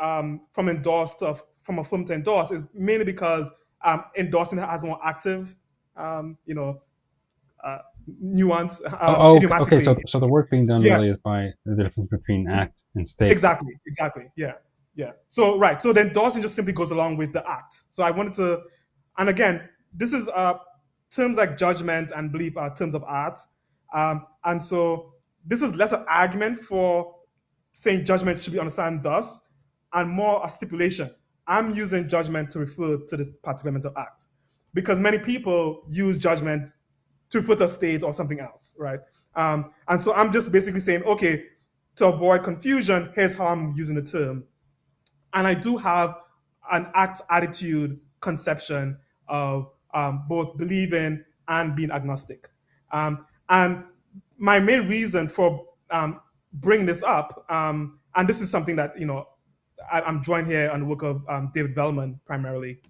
from endorse to from affirm to endorse is mainly because endorsing has more active, you know, uh, nuance Okay. idiomatically. So the work being done Yeah, really is by the difference between act and state. exactly. Yeah, yeah. So right. So then Dawson just simply goes along with the act. So I wanted to, and again, this is terms like judgment and belief are terms of art, and so this is less an argument for saying judgment should be understood thus, and more a stipulation. I'm using judgment to refer to this particular mental act, because many people use judgment to refer to a state or something else, right? And so I'm just basically saying, okay, to avoid confusion, here's how I'm using the term. And I do have an act attitude conception of both believing and being agnostic. And my main reason for bringing this up, and this is something that, I'm joined here on the work of David Vellman primarily,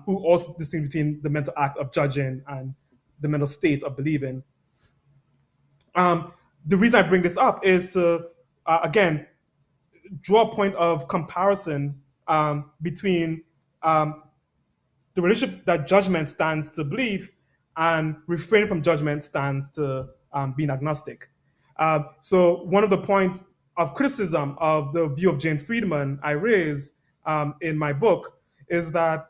who also distinguishes between the mental act of judging and the mental state of believing. Um, the reason I bring this up is to, again, draw a point of comparison between the relationship that judgment stands to belief and refraining from judgment stands to being agnostic. So one of the points of criticism of the view of Jane Friedman I raise in my book is that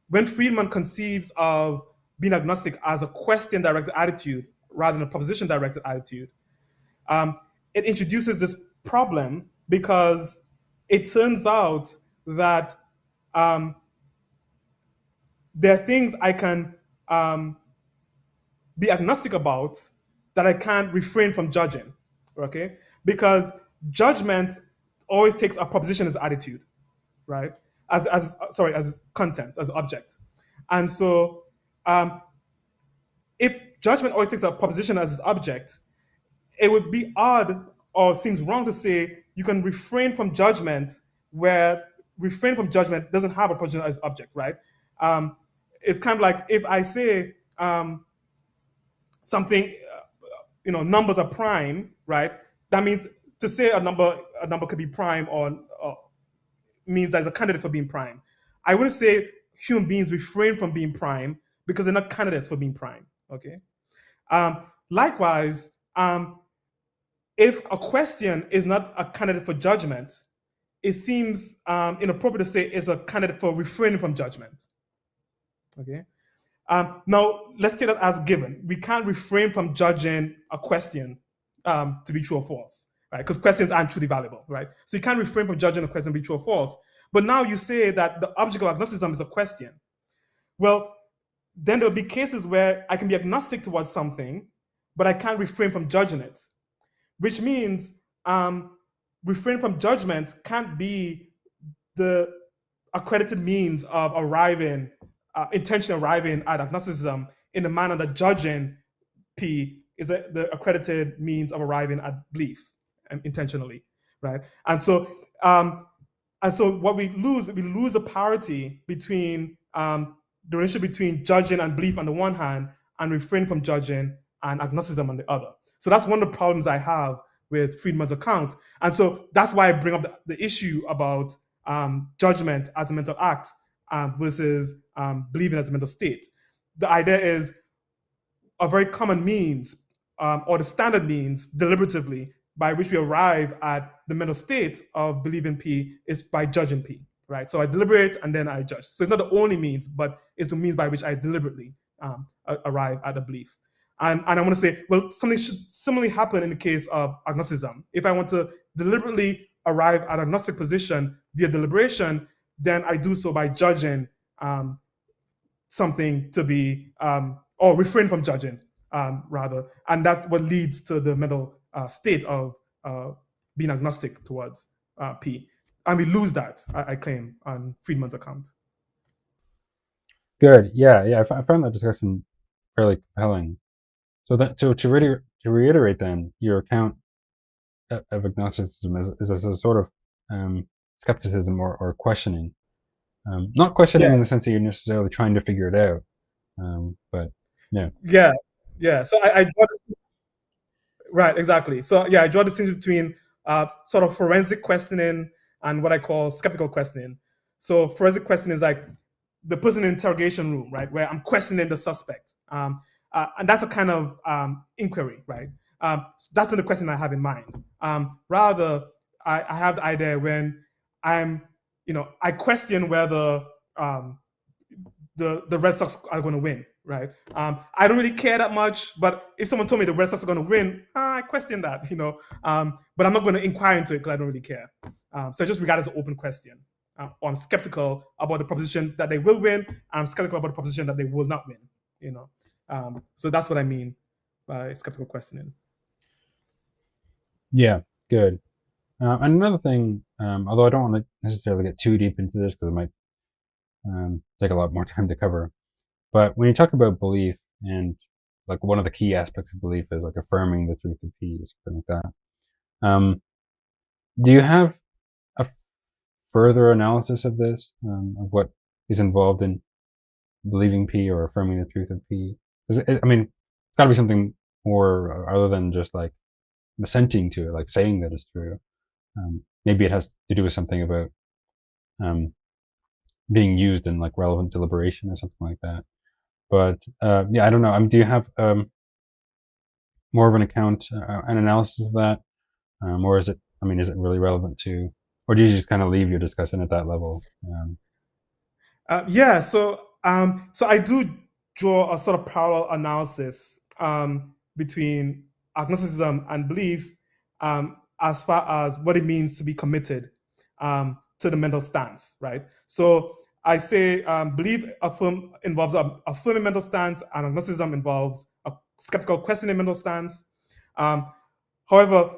when Friedman conceives of being agnostic as a question-directed attitude rather than a proposition-directed attitude, um, it introduces this problem because it turns out that um, there are things I can be agnostic about that I can't refrain from judging. Okay, because judgment always takes a proposition as attitude, right? As content, as object, and so if judgment always takes a proposition as its object, it would be odd or seems wrong to say you can refrain from judgment where refrain from judgment doesn't have a proposition as object, right? Um, it's kind of like if I say something, numbers are prime, right? That means to say a number could be prime or means that it's a candidate for being prime. I wouldn't say human beings refrain from being prime because they're not candidates for being prime. Okay. Likewise, if a question is not a candidate for judgment, it seems inappropriate to say it's a candidate for refraining from judgment. Okay. Now, let's take that as given. We can't refrain from judging a question to be true or false, right? Because questions aren't truly valuable, right? So you can't refrain from judging a question to be true or false. But now you say that the object of agnosticism is a question. Well, then there'll be cases where I can be agnostic towards something, but I can't refrain from judging it, which means refrain from judgment can't be the accredited means of arriving, intentionally arriving at agnosticism in the manner that judging P is the accredited means of arriving at belief intentionally, right? And so what we lose the parity between the relationship between judging and belief on the one hand and refrain from judging and agnosticism on the other. So that's one of the problems I have with Friedman's account. And so that's why I bring up the issue about judgment as a mental act versus believing as a mental state. The idea is a very common means or the standard means deliberatively by which we arrive at the mental state of believing P is by judging P, right? So I deliberate and then I judge. So it's not the only means, but it's the means by which I deliberately arrive at a belief. And I want to say, well, something should similarly happen in the case of agnosticism. If I want to deliberately arrive at an agnostic position via deliberation, then I do so by judging something to be, or refrain from judging, rather. And that's what leads to the mental state of being agnostic towards P. And we lose that, I claim, on Friedman's account. Good. Yeah. I found that discussion fairly compelling. So to reiterate then, your account of agnosticism is a sort of skepticism or questioning. Not questioning Yeah, in the sense that you're necessarily trying to figure it out, but yeah. yeah, yeah. So I draw this. Right, exactly. So yeah, I draw the distinction between sort of forensic questioning and what I call skeptical questioning. So forensic questioning is like the person in the interrogation room, right, where I'm questioning the suspect, and that's a kind of inquiry, right? That's not the question I have in mind. Rather, I have the idea when I'm, I question whether um, the Red Sox are going to win, right? I don't really care that much, but if someone told me the Red Sox are going to win, I question that, but I'm not going to inquire into it because I don't really care. So I just regard it as an open question. I'm skeptical about the proposition that they will win. I'm skeptical about the proposition that they will not win. So that's what I mean by skeptical questioning. Yeah, good. And another thing, although I don't want to necessarily get too deep into this because it might take a lot more time to cover, but when you talk about belief and like one of the key aspects of belief is like affirming the truth of P or something like that. Do you have a further analysis of this, of what is involved in believing P or affirming the truth of P? I mean, it's got to be something more other than just like assenting to it, like saying that it's true. Maybe it has to do with something about um, being used in like relevant deliberation or something like that. But yeah, I don't know. Do you have more of an account, an analysis of that, or is it? I mean, is it really relevant to, or do you just kind of leave your discussion at that level? Yeah, so I do draw a sort of parallel analysis between agnosticism and belief as far as what it means to be committed to the mental stance, right? So I say belief involves a affirming mental stance, and agnosticism involves a skeptical questioning mental stance. Um, However,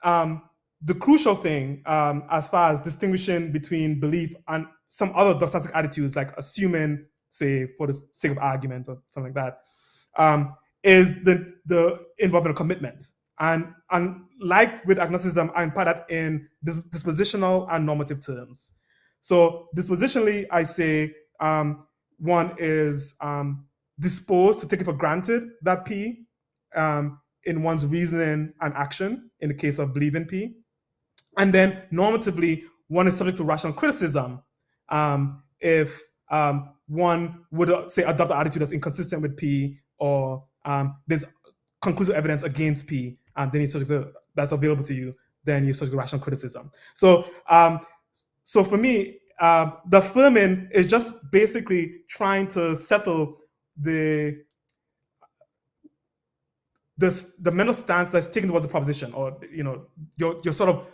um, the crucial thing, as far as distinguishing between belief and some other doxastic attitudes, like assuming, say, for the sake of argument or something like that, is the involvement of commitment. And like with agnosticism, I impart that in dispositional and normative terms. So dispositionally, I say one is disposed to take it for granted that P in one's reasoning and action in the case of believing P. And then normatively, one is subject to rational criticism if one would say adopt an attitude that's inconsistent with P or there's conclusive evidence against P, then you're subject to, that's available to you, then you're subject to rational criticism. So for me, the affirming is just basically trying to settle the the mental stance that's taken towards the proposition, or your sort of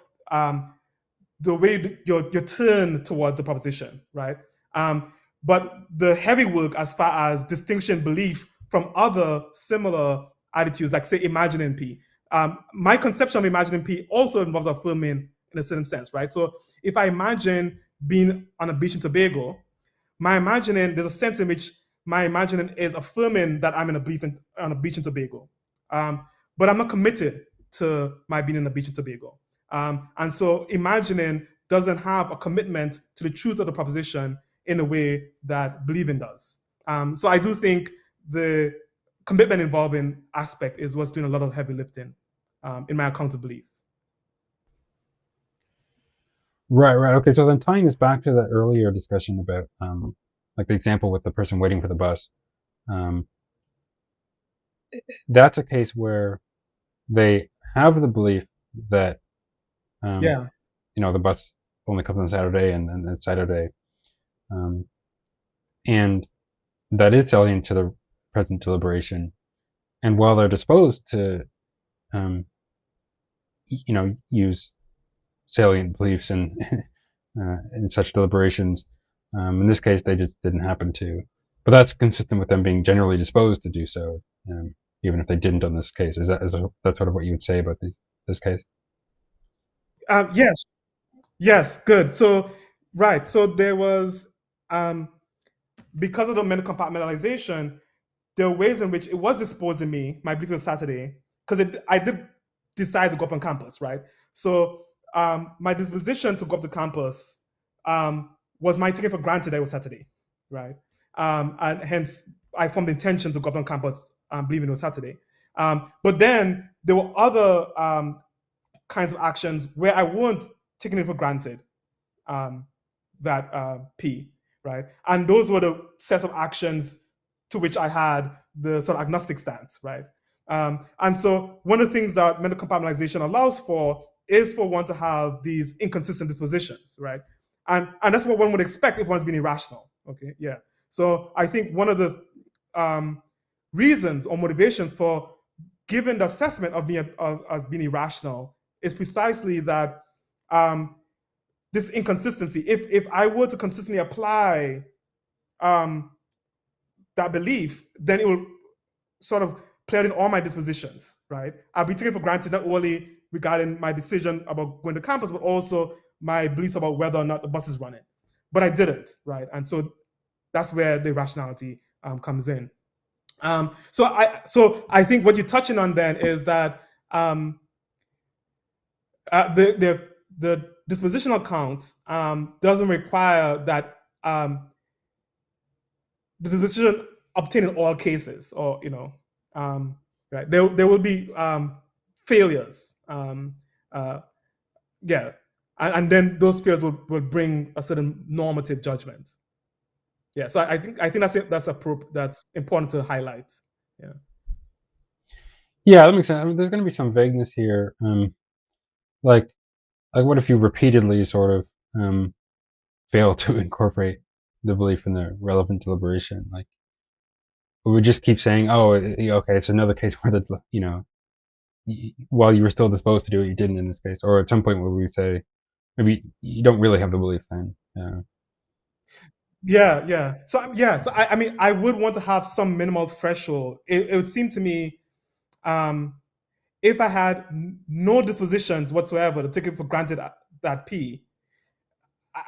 the way your turn towards the proposition, right? But the heavy work as far as distinguishing belief from other similar attitudes, like say imagining P. My conception of imagining P also involves affirming in a certain sense, right? So if I imagine being on a beach in Tobago, my imagining, there's a sense in which my imagining is affirming that I'm in a beach on a beach in Tobago. But I'm not committed to my being in a beach in Tobago. And so imagining doesn't have a commitment to the truth of the proposition in a way that believing does. So I do think the commitment involving aspect is what's doing a lot of heavy lifting in my account of belief. Right, right. Okay, so then tying this back to the earlier discussion about like the example with the person waiting for the bus, um, that's a case where they have the belief that um, Yeah. the bus only comes on Saturday and it's Saturday, um, and that is salient to the present deliberation. And while they're disposed to um, use salient beliefs in such deliberations. In this case, they just didn't happen to. But that's consistent with them being generally disposed to do so, even if they didn't on this case. That's sort of what you would say about this case? Yes. Yes. Good. So right. So there was um, because of the mental compartmentalization, there were ways in which it was disposing me, my belief was Saturday, because I did decide to go up on campus, right? So my disposition to go up to campus was my taking for granted that it was Saturday, right? And hence I formed the intention to go up on campus believing it was Saturday. But then there were other kinds of actions where I weren't taking it for granted that P, right? And those were the sets of actions to which I had the sort of agnostic stance, right? And so one of the things that mental compartmentalization allows for is for one to have these inconsistent dispositions, right? And that's what one would expect if one's being irrational, okay? Yeah. So I think one of the reasons or motivations for giving the assessment of being as being irrational is precisely that this inconsistency. If I were to consistently apply that belief, then it will sort of play out in all my dispositions, right? I'll be taken for granted not only regarding my decision about going to campus, but also my beliefs about whether or not the bus is running. But I didn't, right? And so that's where the rationality comes in. So I think what you're touching on then is that the dispositional count doesn't require that the disposition obtained in all cases, or right? There will be failures, yeah, and then those failures will bring a certain normative judgment. Yeah, so I think that's important to highlight. Yeah. Yeah, that makes sense. I mean, there's going to be some vagueness here. Like what if you repeatedly sort of fail to incorporate the belief in the relevant deliberation? Like, we would just keep saying, "Oh, okay, it's another case where while you were still disposed to do it, you didn't in this case." Or at some point where we would say, maybe you don't really have the belief then. Yeah. So I mean, I would want to have some minimal threshold. It would seem to me, if I had no dispositions whatsoever to take it for granted that P,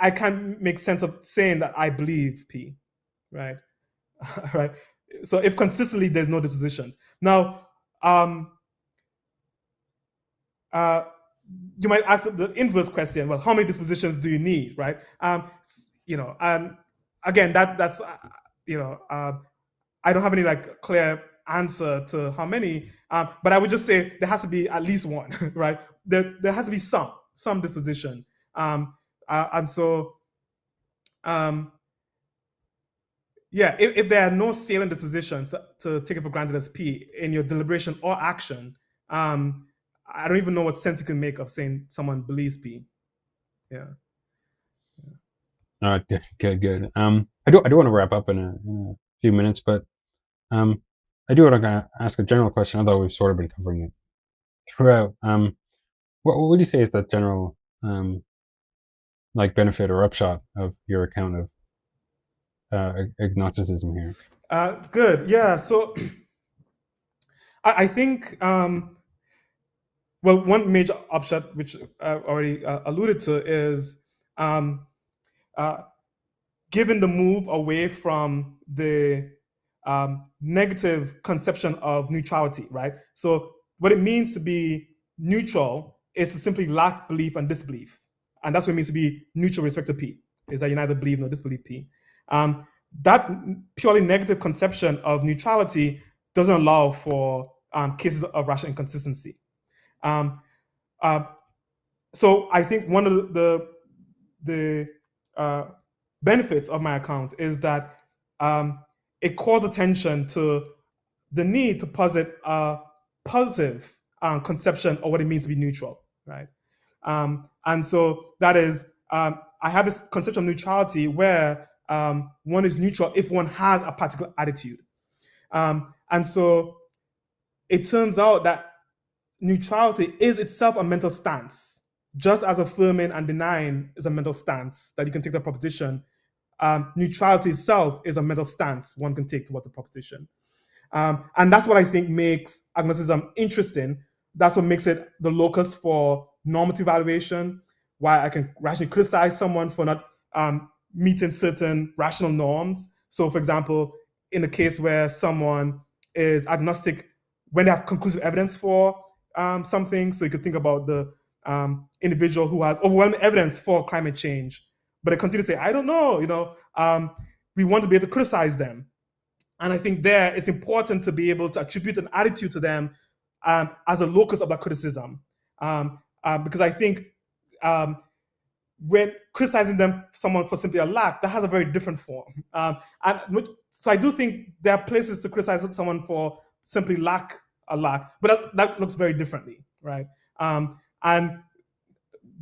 I can't make sense of saying that I believe P, right? Right. So if consistently there's no dispositions. Now, you might ask the inverse question: well, how many dispositions do you need, right? And again, that's I don't have any like clear answer to how many, but I would just say there has to be at least one, right? There has to be some disposition, and so yeah, if there are no salient dispositions to take it for granted as P in your deliberation or action, I don't even know what sense you can make of saying someone believes P. Yeah. All right, good. I do want to wrap up in a few minutes, but I do want to ask a general question, although we've sort of been covering it throughout. What would you say is the general like benefit or upshot of your account of agnosticism here? Good. Yeah. So I think well, one major upshot, which I already alluded to, is given the move away from the negative conception of neutrality, right? So what it means to be neutral is to simply lack belief and disbelief. And that's what it means to be neutral with respect to P, is that you neither believe nor disbelieve P. That purely negative conception of neutrality doesn't allow for cases of rational inconsistency. So I think one of the benefits of my account is that it calls attention to the need to posit a positive conception of what it means to be neutral, right? And so that is, I have this conception of neutrality where one is neutral if one has a particular attitude. And so it turns out that neutrality is itself a mental stance, just as affirming and denying is a mental stance that you can take the proposition. Neutrality itself is a mental stance one can take towards a proposition. And that's what I think makes agnosticism interesting. That's what makes it the locus for normative evaluation, why I can rationally criticize someone for not meeting certain rational norms. So, for example, in the case where someone is agnostic when they have conclusive evidence for something. So you could think about the individual who has overwhelming evidence for climate change, but they continue to say, I don't know, we want to be able to criticize them. And I think there it's important to be able to attribute an attitude to them as a locus of that criticism. Because I think when criticizing them, someone for simply a lack, that has a very different form. So I do think there are places to criticize someone for simply a lack, but that looks very differently, right? And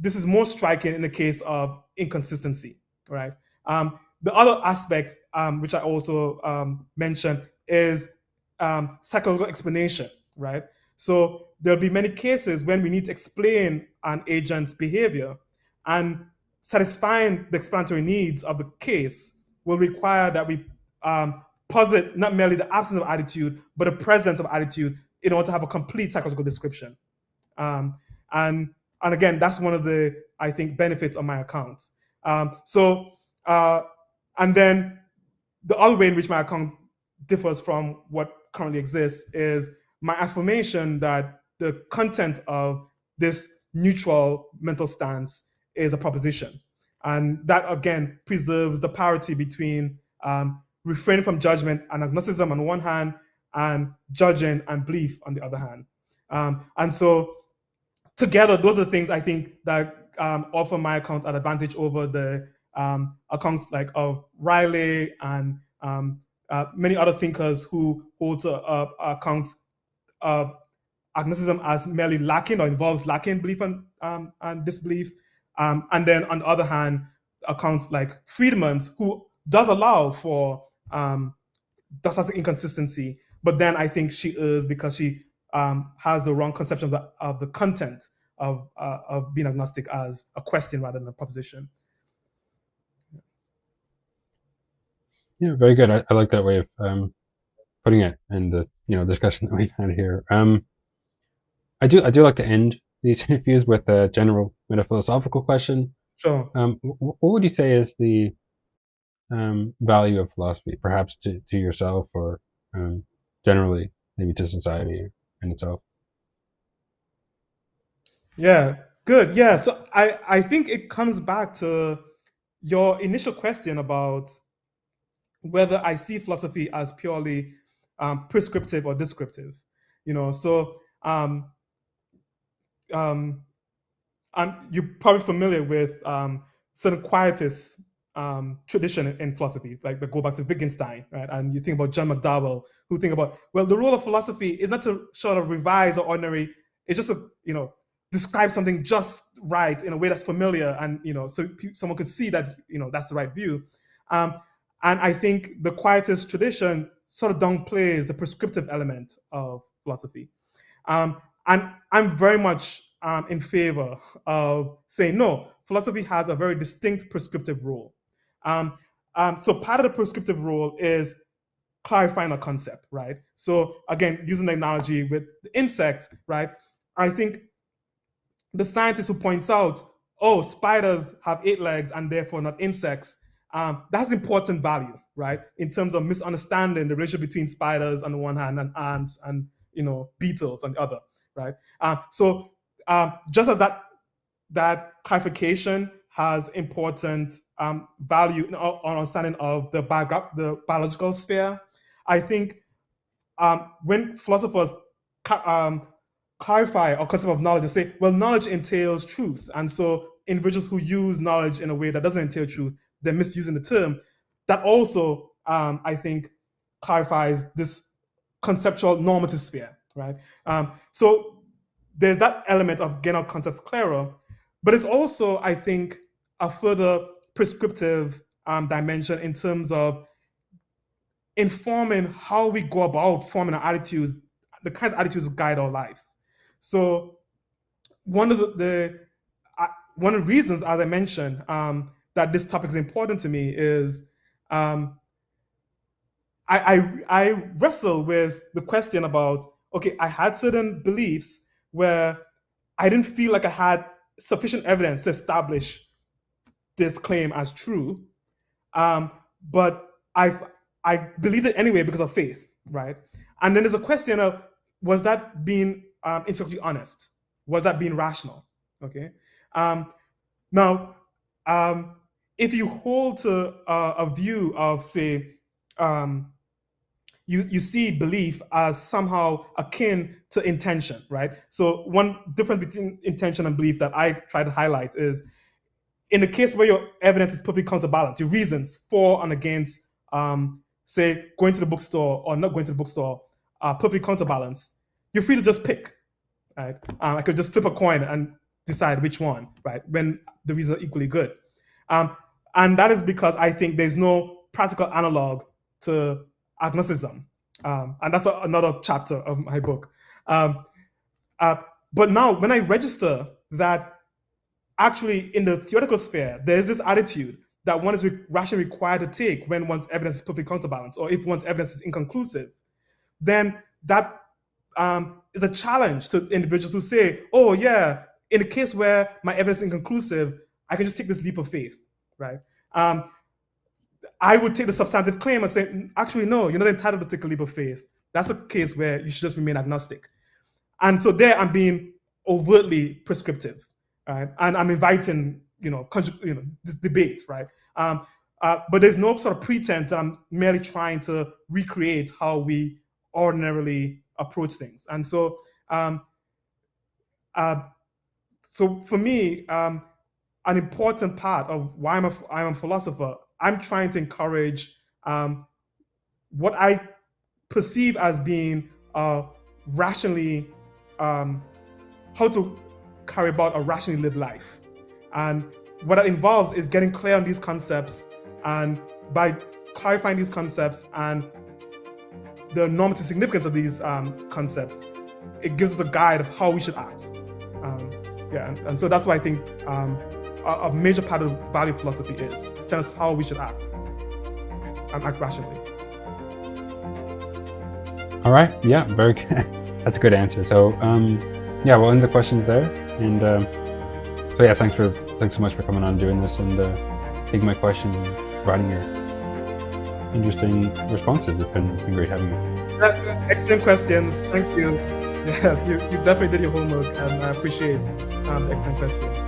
this is more striking in the case of inconsistency, right? The other aspect, which I also mentioned, is psychological explanation, right? So there'll be many cases when we need to explain an agent's behavior, and satisfying the explanatory needs of the case will require that we posit not merely the absence of attitude, but a presence of attitude in order to have a complete psychological description. Um, and and again, that's one of the, I think, benefits of my account. And then the other way in which my account differs from what currently exists is my affirmation that the content of this neutral mental stance is a proposition. And that, again, preserves the parity between refraining from judgment and agnosticism on one hand, and judging and belief on the other hand. And so together, those are the things I think that offer my account an advantage over the accounts like of Riley and many other thinkers who hold to account of agnosticism as merely lacking or involves lacking belief and disbelief. And then on the other hand, accounts like Friedman's, who does allow for does inconsistency, but then I think she is because she has the wrong conception of the content of being agnostic as a question rather than a proposition. Yeah, very good. I like that way of putting it in the discussion that we've had here. I do like to end these interviews with a general metaphilosophical question. Sure. What would you say is the value of philosophy, perhaps to yourself or generally maybe to society in itself? Yeah, good. Yeah, so I think it comes back to your initial question about whether I see philosophy as purely prescriptive or descriptive. So um, you're probably familiar with certain quietist tradition in philosophy, like they go back to Wittgenstein, right? And you think about John McDowell, who think about, well, the role of philosophy is not to sort of revise or ordinary, it's just to, describe something just right in a way that's familiar, and so someone could see that that's the right view. And I think the quietist tradition sort of downplays the prescriptive element of philosophy. And I'm very much in favor of saying, no, philosophy has a very distinct prescriptive role. So part of the prescriptive role is clarifying a concept, right? So again, using the analogy with the insect, right? I think the scientist who points out, oh, spiders have 8 legs and therefore not insects, that's important value, right? In terms of misunderstanding the relationship between spiders on the one hand and ants and beetles on the other, right? So just as that clarification has important value in our understanding of the biological sphere, I think when philosophers clarify our concept of knowledge and say, well, knowledge entails truth, and so individuals who use knowledge in a way that doesn't entail truth, they're misusing the term. That also, I think, clarifies this conceptual normative sphere, right? So there's that element of getting our concepts clearer, but it's also, I think, a further prescriptive dimension in terms of informing how we go about forming our attitudes, the kinds of attitudes that guide our life. So one of one of the reasons, as I mentioned, that this topic is important to me is I wrestle with the question about, okay, I had certain beliefs where I didn't feel like I had sufficient evidence to establish this claim as true, but I believed it anyway because of faith, right? And then there's a question of, was that being intellectually honest? Was that being rational? Okay. Now, if you hold to a view of, say, you see belief as somehow akin to intention, right? So one difference between intention and belief that I try to highlight is, in the case where your evidence is perfectly counterbalanced, your reasons for and against, say, going to the bookstore or not going to the bookstore, are perfectly counterbalanced, you're free to just pick, right? I could just flip a coin and decide which one, right? When the reasons are equally good. And that is because I think there's no practical analog to agnosticism. And that's another chapter of my book. But now, when I register that actually in the theoretical sphere, there's this attitude that one is rationally required to take when one's evidence is perfectly counterbalanced, or if one's evidence is inconclusive, then that is a challenge to individuals who say, oh yeah, in the case where my evidence is inconclusive, I can just take this leap of faith, right? I would take the substantive claim and say, actually, no, you're not entitled to take a leap of faith. That's a case where you should just remain agnostic. And so there I'm being overtly prescriptive, right? And I'm inviting, this debate, right? But there's no sort of pretense that I'm merely trying to recreate how we ordinarily approach things. And so, so for me, an important part of why I'm a philosopher, I'm trying to encourage what I perceive as being rationally, how to carry about a rationally lived life. And what that involves is getting clear on these concepts, and by clarifying these concepts and the normative significance of these concepts, it gives us a guide of how we should act. And so that's why I think a major part of value philosophy is telling us how we should act and act rationally. All right, yeah, very good. That's a good answer. So yeah, we'll end the questions there. And so yeah, thanks so much for coming on and doing this and taking my questions and providing your interesting responses. It's been great having you. Excellent questions. Thank you. Yes, you definitely did your homework, and I appreciate excellent questions.